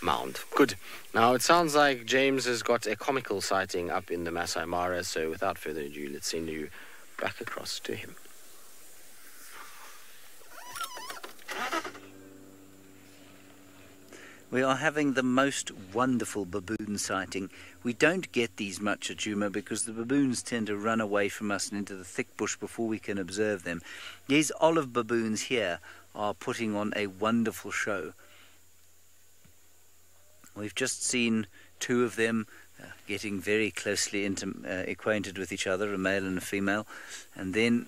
mound. Good. Now, it sounds like James has got a comical sighting up in the Masai Mara, so without further ado, let's send you back across to him. We are having the most wonderful baboon sighting. We don't get these much at Djuma because the baboons tend to run away from us and into the thick bush before we can observe them. These olive baboons here are putting on a wonderful show. We've just seen two of them getting very closely acquainted with each other, a male and a female, and then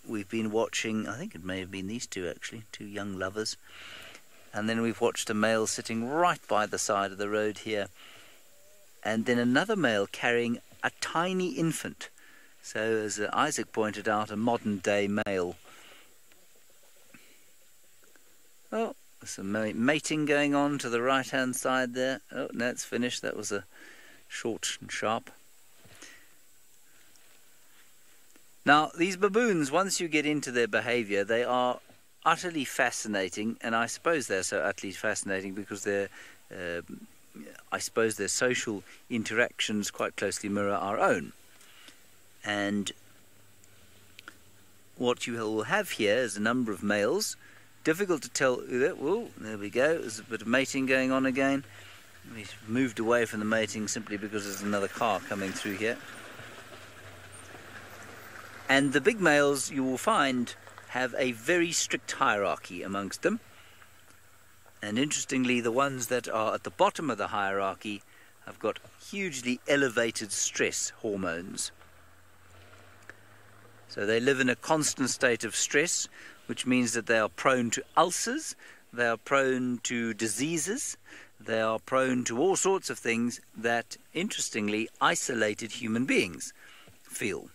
we've been watching, I think it may have been these two actually, two young lovers. And then we've watched a male sitting right by the side of the road here. And then another male carrying a tiny infant. So, as Isaac pointed out, a modern-day male. Oh, there's some mating going on to the right-hand side there. Oh, no, it's finished. That was a short and sharp. Now, these baboons, once you get into their behavior, they are utterly fascinating, and I suppose they're so utterly fascinating because I suppose their social interactions quite closely mirror our own. And what you will have here is a number of males. Difficult to tell. Oh, there we go. There's a bit of mating going on again. We've moved away from the mating simply because there's another car coming through here. And the big males, you will find, have a very strict hierarchy amongst them. And interestingly, the ones that are at the bottom of the hierarchy have got hugely elevated stress hormones. So they live in a constant state of stress, which means that they are prone to ulcers, they are prone to diseases, they are prone to all sorts of things that, interestingly, isolated human beings feel.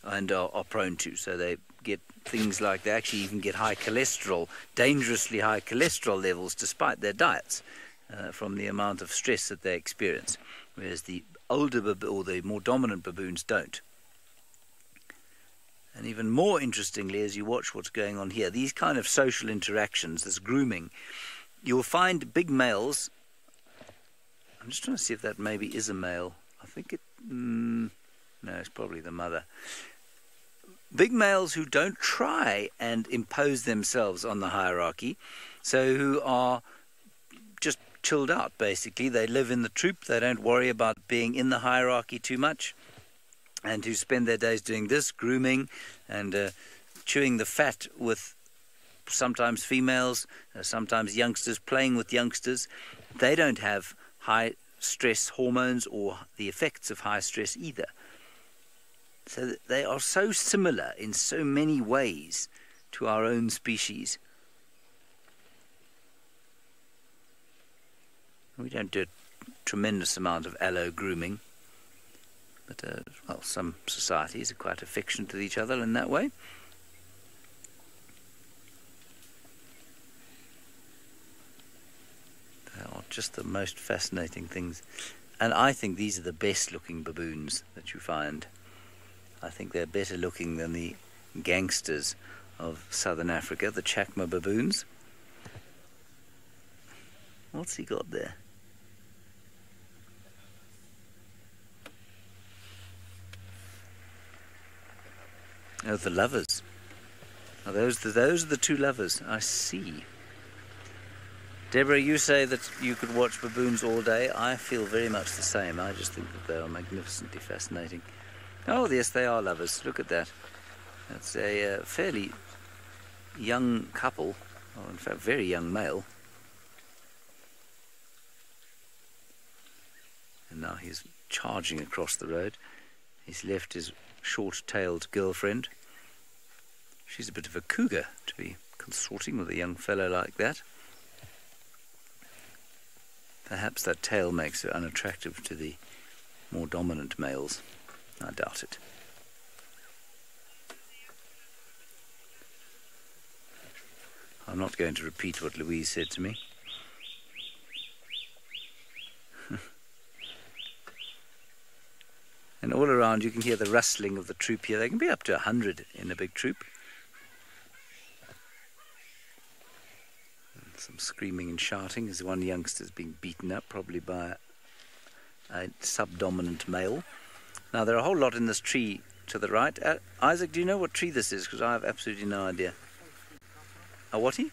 and are prone to. So they get things like, they actually even get high cholesterol, dangerously high cholesterol levels despite their diets from the amount of stress that they experience, whereas the older or the more dominant baboons don't. And even more interestingly, as you watch what's going on here, these kind of social interactions, this grooming, you'll find big males. I'm just trying to see if that maybe is a male. I think it... no, it's probably the mother. Big males who don't try and impose themselves on the hierarchy, so who are just chilled out, basically. They live in the troop. They don't worry about being in the hierarchy too much, and who spend their days doing this, grooming and chewing the fat with sometimes females, sometimes youngsters, playing with youngsters. They don't have high stress hormones or the effects of high stress either. So they are so similar in so many ways to our own species. We don't do a tremendous amount of allo grooming, but well, some societies are quite affectionate to each other in that way. They are just the most fascinating things, and I think these are the best looking baboons that you find. I think they're better looking than the gangsters of southern Africa, the Chakma baboons. What's he got there? Oh, the lovers. Are those are the two lovers? I see. Deborah, you say that you could watch baboons all day. I feel very much the same. I just think that they are magnificently fascinating. Oh, yes, they are lovers. Look at that. That's a fairly young couple, or in fact, very young male. And now he's charging across the road. He's left his short-tailed girlfriend. She's a bit of a cougar to be consorting with a young fellow like that. Perhaps that tail makes her unattractive to the more dominant males. I doubt it. I'm not going to repeat what Louise said to me. And all around you can hear the rustling of the troop here. They can be up to 100 in a big troop. And some screaming and shouting as one youngster's being beaten up, probably by a subdominant male. Now, there are a whole lot in this tree to the right. Isaac, do you know what tree this is? Because I have absolutely no idea. A whaty?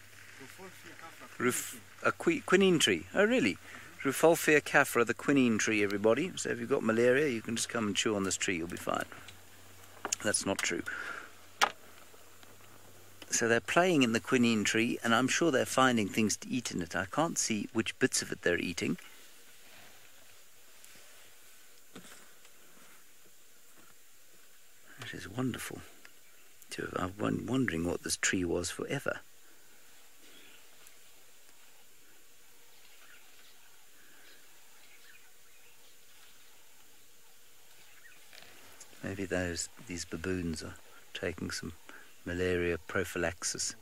A quinine tree. Oh, really? Rufulfia caffra, the quinine tree, everybody. So if you've got malaria, you can just come and chew on this tree. You'll be fine. That's not true. So they're playing in the quinine tree, and I'm sure they're finding things to eat in it. I can't see which bits of it they're eating. It is wonderful. I've been wondering what this tree was forever. Maybe these baboons are taking some malaria prophylaxis.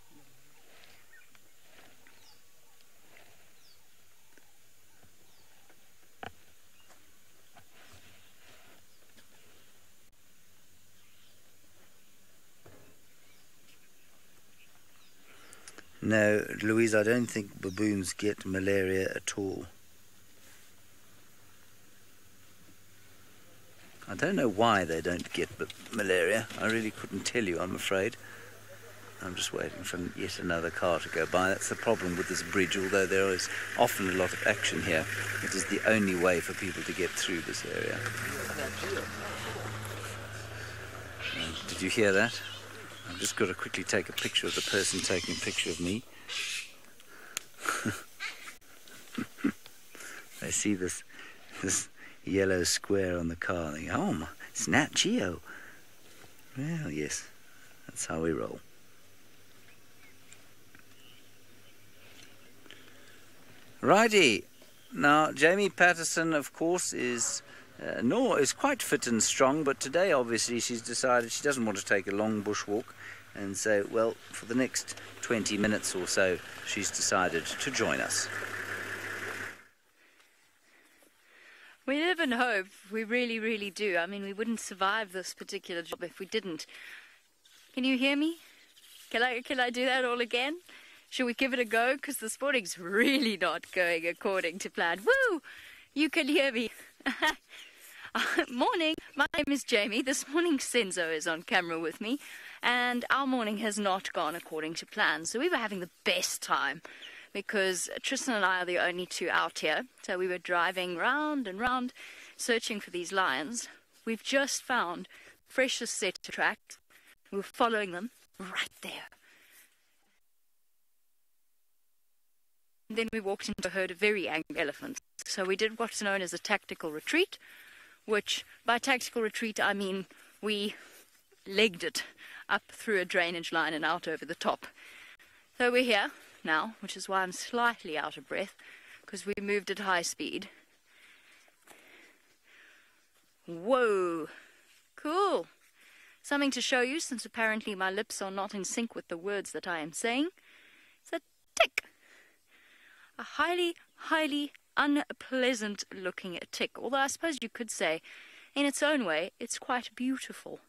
No, Louise, I don't think baboons get malaria at all. I don't know why they don't get malaria. I really couldn't tell you, I'm afraid. I'm just waiting for yet another car to go by. That's the problem with this bridge. Although there is often a lot of action here, it is the only way for people to get through this area. Did you hear that? I've just got to quickly take a picture of the person taking a picture of me. They see this yellow square on the car. They go, oh, it's Nat Geo. Well, yes, that's how we roll. Righty. Now, Jamie Patterson, of course, is Nor is quite fit and strong, but today obviously she's decided she doesn't want to take a long bushwalk, and so, well, for the next 20 minutes or so, she's decided to join us. We live in hope. We really, really do. I mean, we wouldn't survive this particular job if we didn't. Can you hear me? Can I do that all again? Should we give it a go? Because this morning's really not going according to plan. Woo! You can hear me. Morning, my name is Jamie. This morning Senzo is on camera with me, and our morning has not gone according to plan. So we were having the best time because Tristan and I are the only two out here. So we were driving round and round searching for these lions. We've just found the freshest set of tracks. We were following them right there. Then we walked into a herd of very angry elephants. So we did what's known as a tactical retreat, which by tactical retreat I mean we legged it up through a drainage line and out over the top. So we're here now, which is why I'm slightly out of breath, because we moved at high speed. Whoa! Cool! Something to show you, since apparently my lips are not in sync with the words that I am saying. It's a tick! A highly, highly unpleasant looking tick, although I suppose you could say, in its own way, it's quite beautiful.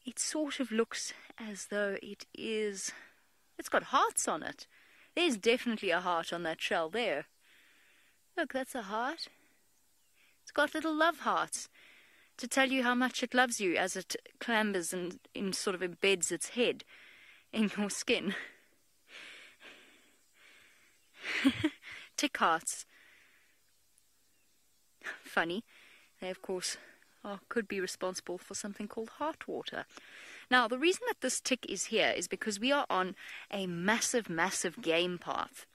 It sort of looks as though it's got hearts on it. There's definitely a heart on that shell there. Look, that's a heart. It's got little love hearts to tell you how much it loves you as it clambers and sort of embeds its head in your skin. Tick hearts. Funny. They, of course, could be responsible for something called heart water. Now, the reason that this tick is here is because we are on a massive, massive game path.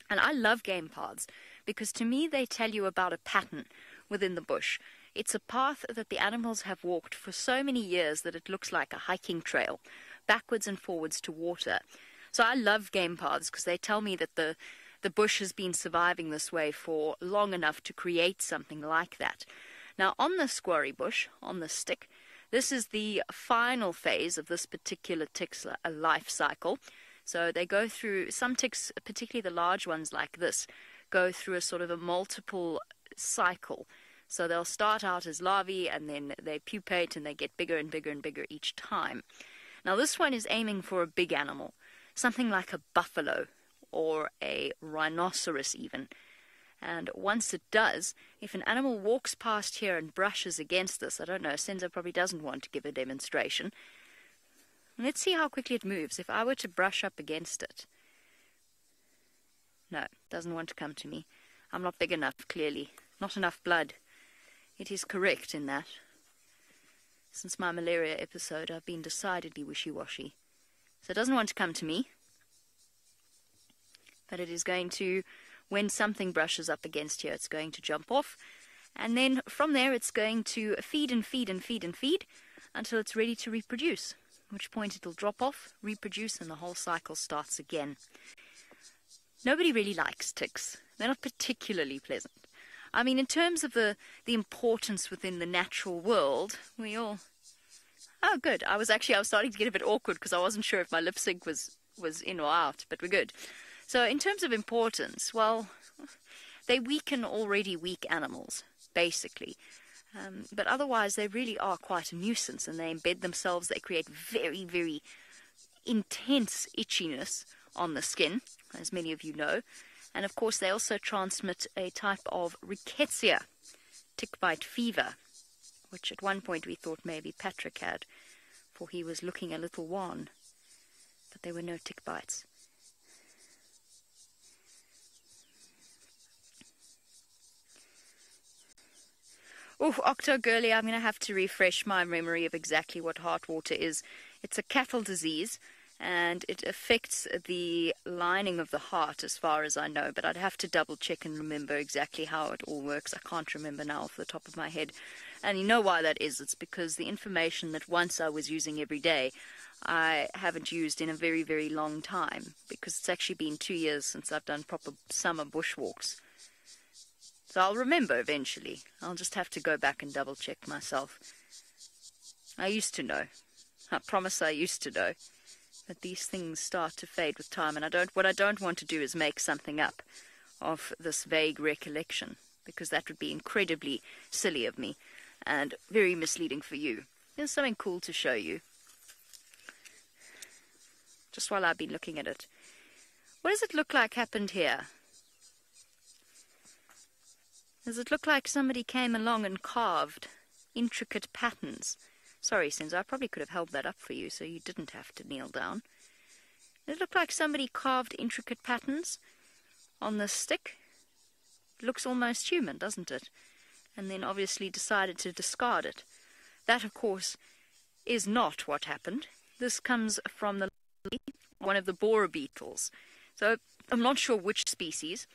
And I love game paths because to me they tell you about a pattern within the bush. It's a path that the animals have walked for so many years that it looks like a hiking trail, backwards and forwards to water. So I love game paths because they tell me that the bush has been surviving this way for long enough to create something like that. Now, on the squarry bush, on the stick, this is the final phase of this particular tick's life cycle. So they go through, some ticks, particularly the large ones like this, go through a sort of a multiple cycle. So they'll start out as larvae and then they pupate and they get bigger and bigger and bigger each time. Now, this one is aiming for a big animal, something like a buffalo or a rhinoceros even. And once it does, if an animal walks past here and brushes against this, I don't know, Senzo probably doesn't want to give a demonstration. Let's see how quickly it moves. If I were to brush up against it. No, it doesn't want to come to me. I'm not big enough, clearly. Not enough blood. It is correct in that. Since my malaria episode, I've been decidedly wishy-washy. So it doesn't want to come to me. But it is going to, when something brushes up against here, it's going to jump off. And then from there, it's going to feed and feed and feed and feed until it's ready to reproduce. At which point it'll drop off, reproduce, and the whole cycle starts again. Nobody really likes ticks. They're not particularly pleasant. I mean, in terms of the importance within the natural world, we all... Oh, good. I was starting to get a bit awkward because I wasn't sure if my lip sync was in or out, but we're good. So in terms of importance, well, they weaken already weak animals, basically. But otherwise, they really are quite a nuisance, and they embed themselves. They create very, very intense itchiness on the skin, as many of you know. And of course, they also transmit a type of rickettsia, tick bite fever, which at one point we thought maybe Patrick had, for he was looking a little wan. But there were no tick bites. Oh, Octo Girly, I'm going to have to refresh my memory of exactly what heart water is. It's a cattle disease, and it affects the lining of the heart as far as I know, but I'd have to double check and remember exactly how it all works. I can't remember now off the top of my head. And you know why that is. It's because the information that once I was using every day, I haven't used in a very, very long time, because it's actually been 2 years since I've done proper summer bushwalks. So I'll remember eventually. I'll just have to go back and double check myself. I used to know. I promise I used to know. But these things start to fade with time, and what I don't want to do is make something up of this vague recollection, because that would be incredibly silly of me and very misleading for you. There's something cool to show you. Just while I've been looking at it. What does it look like happened here? Does it look like somebody came along and carved intricate patterns? Sorry, Senzo, I probably could have held that up for you so you didn't have to kneel down. Does it look like somebody carved intricate patterns on this stick? It looks almost human, doesn't it? And then obviously decided to discard it. That, of course, is not what happened. This comes from one of the borer beetles. So I'm not sure which species.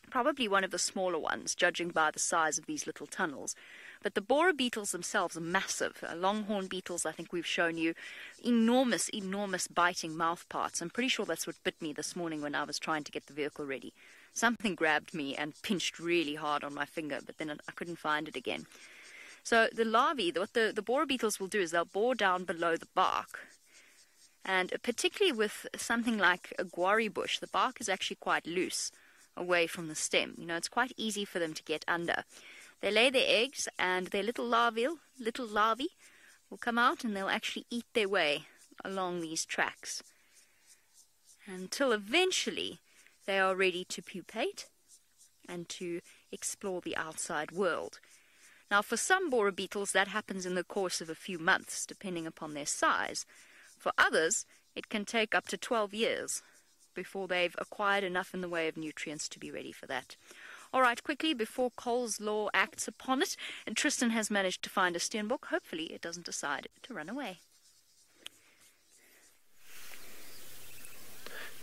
Probably one of the smaller ones, judging by the size of these little tunnels. But the borer beetles themselves are massive. Longhorn beetles, I think we've shown you, enormous, enormous biting mouth parts. I'm pretty sure that's what bit me this morning when I was trying to get the vehicle ready. Something grabbed me and pinched really hard on my finger, but then I couldn't find it again. So the larvae, what the borer beetles will do is they'll bore down below the bark. And particularly with something like a guarri bush, the bark is actually quite loose away from the stem. You know, it's quite easy for them to get under. They lay their eggs, and their little larvae will come out, and they'll actually eat their way along these tracks until eventually they are ready to pupate and to explore the outside world. Now, for some borer beetles, that happens in the course of a few months, depending upon their size. For others, it can take up to 12 years before they've acquired enough in the way of nutrients to be ready for that. All right, quickly, before Cole's Law acts upon it, and Tristan has managed to find a steenbok, hopefully it doesn't decide to run away.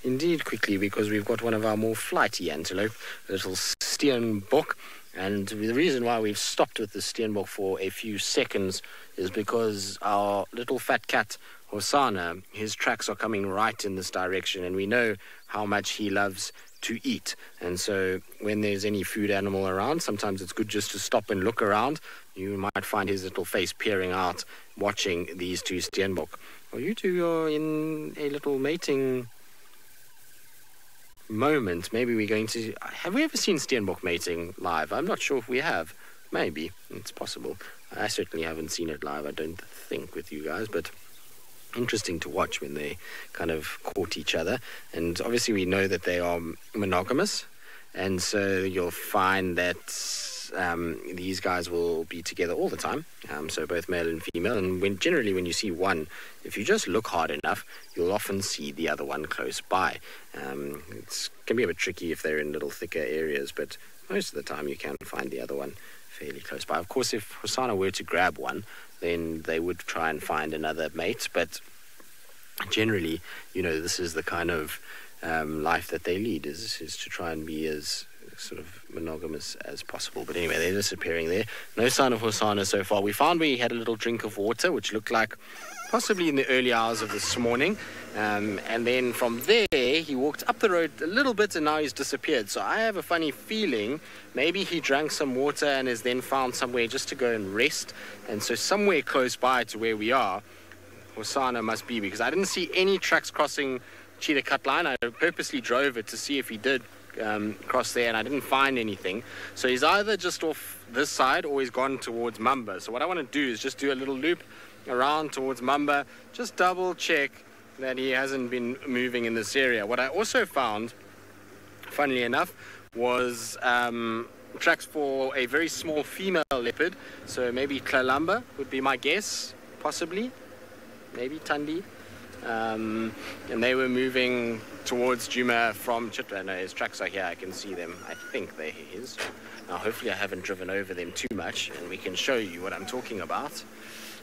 Indeed, quickly, because we've got one of our more flighty antelope, a little steenbok. And the reason why we've stopped with the steenbok for a few seconds is because our little fat cat, Hosanna, his tracks are coming right in this direction, and we know how much he loves to eat. And so when there's any food animal around, sometimes it's good just to stop and look around. You might find his little face peering out, watching these two steenbok. Well, you two are in a little mating moment. Maybe we're going to... Have we ever seen steenbok mating live? I'm not sure if we have. Maybe. It's possible. I certainly haven't seen it live, I don't think, with you guys, but interesting to watch when they kind of court each other. And obviously we know that they are monogamous, and so you'll find that these guys will be together all the time, so both male and female. And generally when you see one, if you just look hard enough, you'll often see the other one close by. It can be a bit tricky if they're in little thicker areas, but most of the time you can find the other one fairly close by. Of course, if Hosanna were to grab one, then they would try and find another mate, but generally, you know, this is the kind of life that they lead, is to try and be as sort of monogamous as possible. But anyway, they're disappearing there. No sign of Hosanna so far. We found we had a little drink of water, which looked like possibly in the early hours of this morning, and then from there he walked up the road a little bit, and now he's disappeared. So I have a funny feeling maybe he drank some water and has then found somewhere just to go and rest, and so somewhere close by to where we are Hosanna must be, because I didn't see any tracks crossing Cheetah Cut Line. I purposely drove it to see if he did cross there, and I didn't find anything. So he's either just off this side or he's gone towards Mamba. So what I want to do is just do a little loop around towards Mamba, just double check that he hasn't been moving in this area. What I also found, funnily enough, was tracks for a very small female leopard. So maybe Tlalamba would be my guess, possibly, maybe Tandi. And they were moving towards Djuma from Chitwa. No, his tracks are here, I can see them. I think they're his. Now hopefully I haven't driven over them too much, and we can show you what I'm talking about.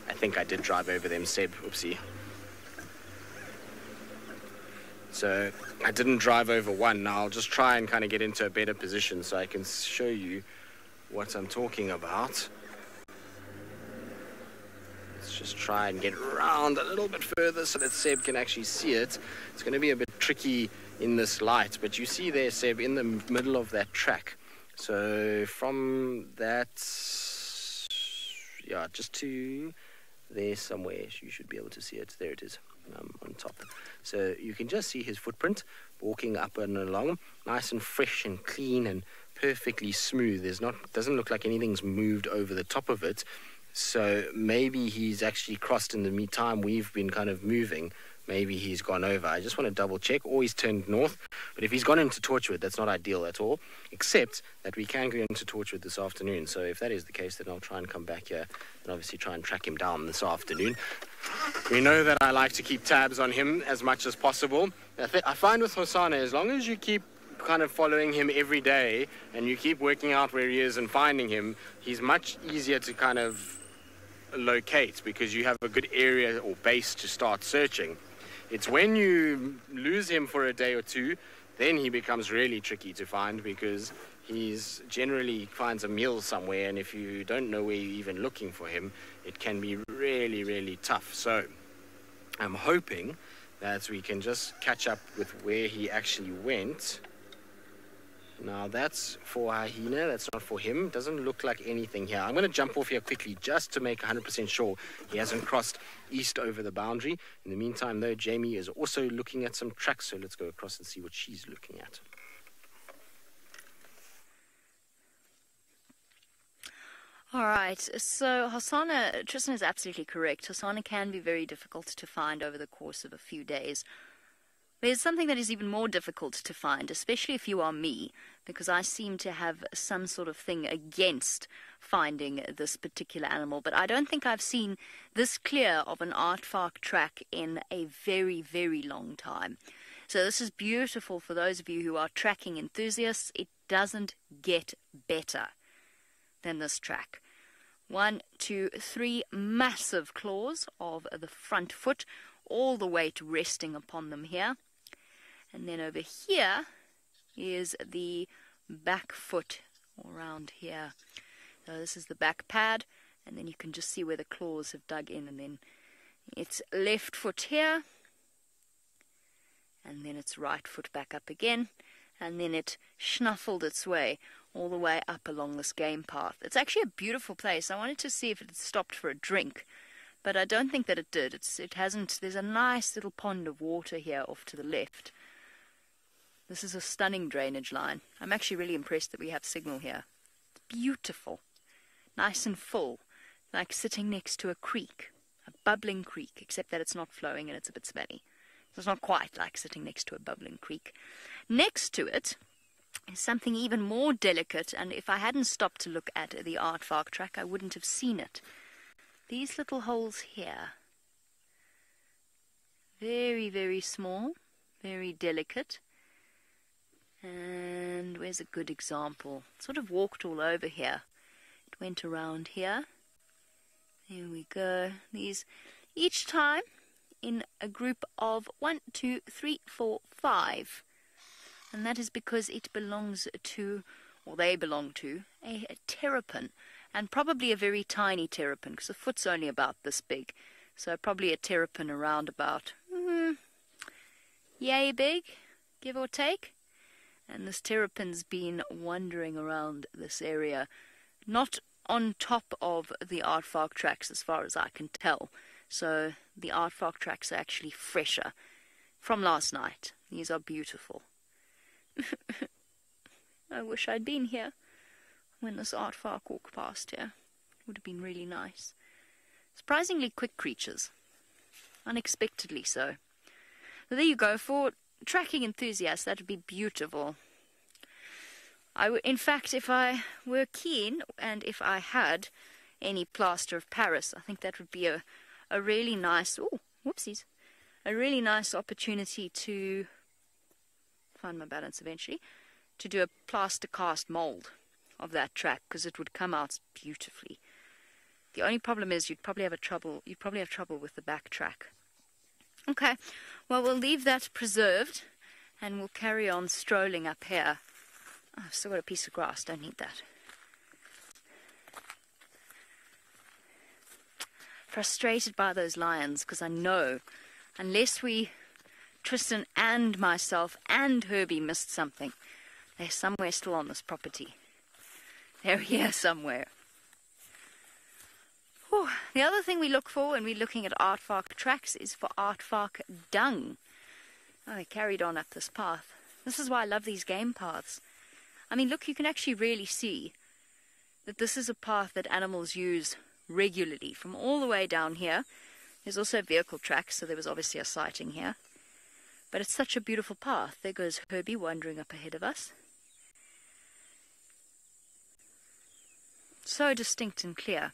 I think I did drive over them, Seb. Oopsie. So I didn't drive over one. Now I'll just try and kind of get into a better position so I can show you what I'm talking about. Let's just try and get around a little bit further so that Seb can actually see it. It's going to be a bit tricky in this light, but you see there, Seb, in the middle of that track. So from that, yeah, just to there somewhere, you should be able to see it. There it is, on top. So you can just see his footprint walking up and along, nice and fresh and clean and perfectly smooth. Doesn't look like anything's moved over the top of it. So maybe he's actually crossed in the meantime we've been kind of moving. Maybe he's gone over. I just want to double check. Or he's turned north. But if he's gone into Torchwood, that's not ideal at all. Except that we can go into Torchwood this afternoon. So if that is the case, then I'll try and come back here and obviously try and track him down this afternoon. We know that I like to keep tabs on him as much as possible. I find with Hosana, as long as you keep kind of following him every day and you keep working out where he is and finding him, he's much easier to kind of locate because you have a good area or base to start searching. It's when you lose him for a day or two, then he becomes really tricky to find because he's generally finds a meal somewhere, and if you don't know where you're even looking for him, it can be really, really tough. So I'm hoping that we can just catch up with where he actually went. Now that's for Hyena, that's not for him. Doesn't look like anything here. I'm going to jump off here quickly just to make 100% sure he hasn't crossed east over the boundary. In the meantime, though, Jamie is also looking at some tracks, so let's go across and see what she's looking at. All right, so Tristan is absolutely correct. Hosana can be very difficult to find over the course of a few days. There's something that is even more difficult to find, especially if you are me, because I seem to have some sort of thing against finding this particular animal. But I don't think I've seen this clear of an aardvark track in a very, very long time. So this is beautiful for those of you who are tracking enthusiasts. It doesn't get better than this track. 1, 2, 3 massive claws of the front foot, all the weight resting upon them here. And then over here is the back foot around here. So this is the back pad, and then you can just see where the claws have dug in, and then it's left foot here, and then it's right foot back up again, and then it snuffled its way all the way up along this game path. It's actually a beautiful place. I wanted to see if it had stopped for a drink, but I don't think that it did. It hasn't. There's a nice little pond of water here off to the left. This is a stunning drainage line. I'm actually really impressed that we have signal here. It's beautiful. Nice and full. Like sitting next to a creek. A bubbling creek, except that it's not flowing and it's a bit smelly. So it's not quite like sitting next to a bubbling creek. Next to it is something even more delicate, and if I hadn't stopped to look at the aardvark track, I wouldn't have seen it. These little holes here. Very, very small. Very delicate. And where's a good example? It sort of walked all over here. It went around here. There we go. These each time in a group of 1, 2, 3, 4, 5. And that is because it belongs to, or they belong to, a terrapin. And probably a very tiny terrapin, because the foot's only about this big. So probably a terrapin around about, yay big, give or take. And this terrapin's been wandering around this area, not on top of the aardvark tracks as far as I can tell. So the aardvark tracks are actually fresher from last night. These are beautiful. I wish I'd been here when this aardvark walked past here. It would have been really nice. Surprisingly quick creatures. Unexpectedly so. But there you go. For tracking enthusiasts, that would be beautiful. In fact, if I were keen and if I had any plaster of Paris, I think that would be a really nice, a really nice opportunity to find my balance eventually, to do a plaster cast mold of that track, because it would come out beautifully. The only problem is you'd probably have trouble with the back track. Okay, well, we'll leave that preserved and we'll carry on strolling up here. Oh, I've still got a piece of grass, don't need that. Frustrated by those lions, because I know unless Tristan and myself and Herbie missed something, they're somewhere still on this property. They're here somewhere. Whew. The other thing we look for when we're looking at aardvark tracks is for aardvark dung. Oh, they carried on up this path. This is why I love these game paths. I mean, look, you can actually really see that this is a path that animals use regularly from all the way down here. There's also vehicle tracks, so there was obviously a sighting here. But it's such a beautiful path. There goes Herbie wandering up ahead of us. So distinct and clear.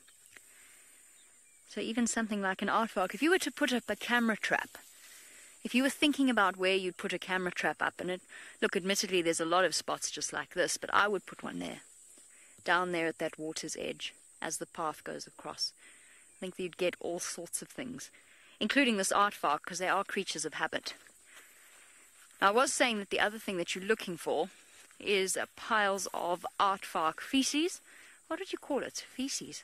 So even something like an aardvark, if you were to put up a camera trap, if you were thinking about where you'd put a camera trap up, and look, admittedly there's a lot of spots just like this, but I would put one there, down there at that water's edge, as the path goes across. I think that you'd get all sorts of things, including this aardvark, because they are creatures of habit. Now, I was saying that the other thing that you're looking for is piles of aardvark feces. What would you call it? Feces,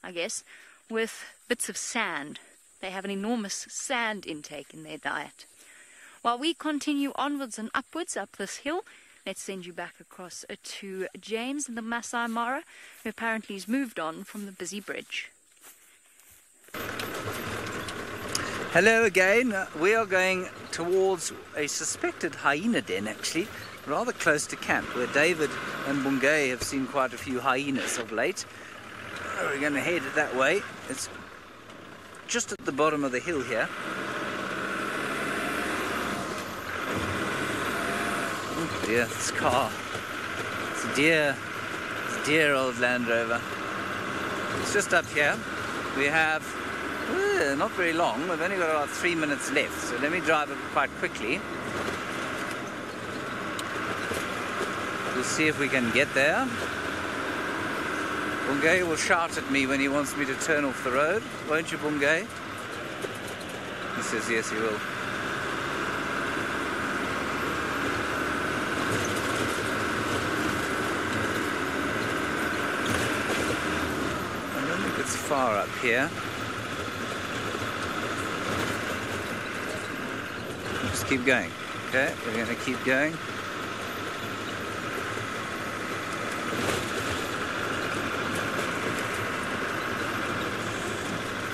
I guess, with bits of sand. They have an enormous sand intake in their diet. While we continue onwards and upwards up this hill, let's send you back across to James and the Masai Mara, who apparently has moved on from the busy bridge. Hello again. We are going towards a suspected hyena den, actually, rather close to camp, where David and Bungay have seen quite a few hyenas of late. We're going to head that way. It's just at the bottom of the hill here. Oh dear, this car. It's a dear old Land Rover. It's just up here. We have, not very long, we've only got about 3 minutes left, so let me drive it quite quickly. We'll see if we can get there. Bungay will shout at me when he wants me to turn off the road, won't you, Bungay? He says yes, he will. I don't think it's far up here. Just keep going. Okay, we're going to keep going.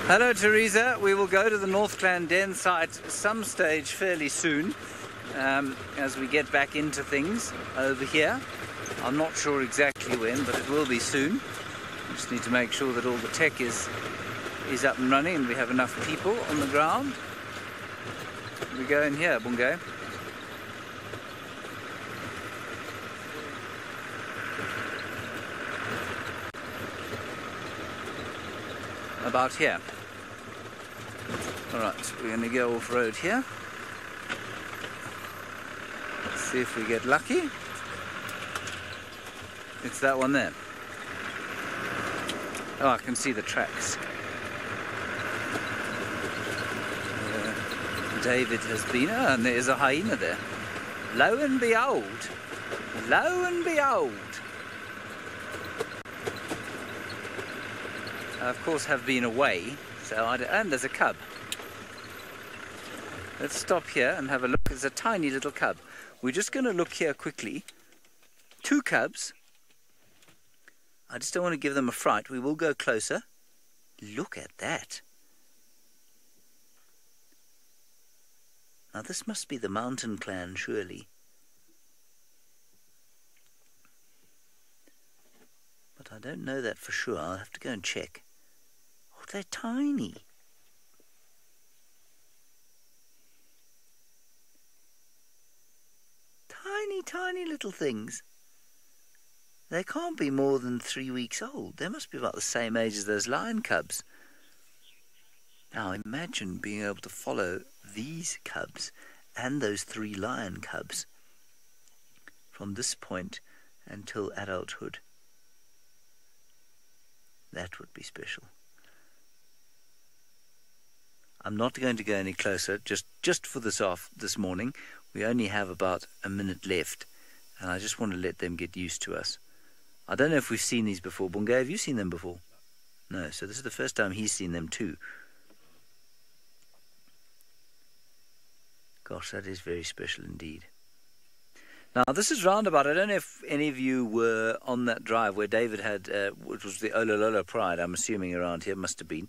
Hello, Teresa. We will go to the North Clan Den site some stage fairly soon as we get back into things over here. I'm not sure exactly when, but it will be soon. We just need to make sure that all the tech is up and running and we have enough people on the ground. We go in here, Bungay. About here. Alright, so we're going to go off-road here. Let's see if we get lucky. It's that one there. Oh, I can see the tracks. David has been... Oh, and there's a hyena there. Lo and behold. Lo and behold. I, of course, have been away. And there's a cub. Let's stop here and have a look. There's a tiny little cub. We're just going to look here quickly. 2 cubs. I just don't want to give them a fright. We will go closer. Look at that. Now this must be the mountain clan, surely. But I don't know that for sure. I'll have to go and check. Oh, they're tiny. Tiny little things. They can't be more than 3 weeks old. They must be about the same age as those lion cubs. Now imagine being able to follow these cubs and those 3 lion cubs from this point until adulthood. That would be special. I'm not going to go any closer, just for this morning. We only have about a minute left, and I just want to let them get used to us. I don't know if we've seen these before. Bungay, have you seen them before? No, so this is the first time he's seen them too. Gosh, that is very special indeed. Now, this is roundabout. I don't know if any of you were on that drive where David had, which was the Olololo Pride, I'm assuming around here must have been.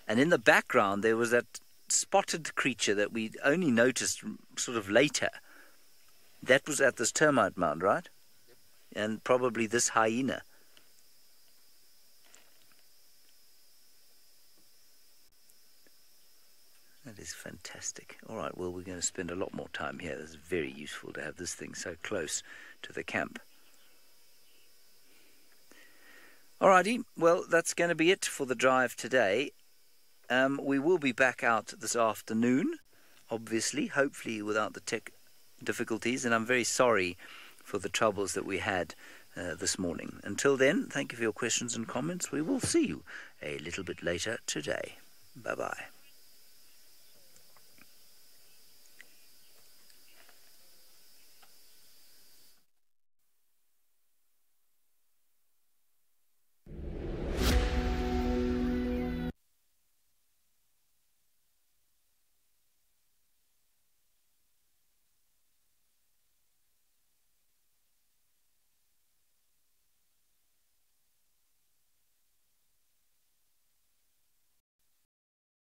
And in the background, there was that spotted creature that we only noticed sort of later. That was at this termite mound, right? And probably this hyena. That is fantastic. All right, well, we're going to spend a lot more time here. It's very useful to have this thing so close to the camp. All righty, well, that's going to be it for the drive today. We will be back out this afternoon, obviously, hopefully without the tech difficulties, and I'm very sorry for the troubles that we had this morning. Until then, thank you for your questions and comments. We will see you a little bit later today. Bye-bye.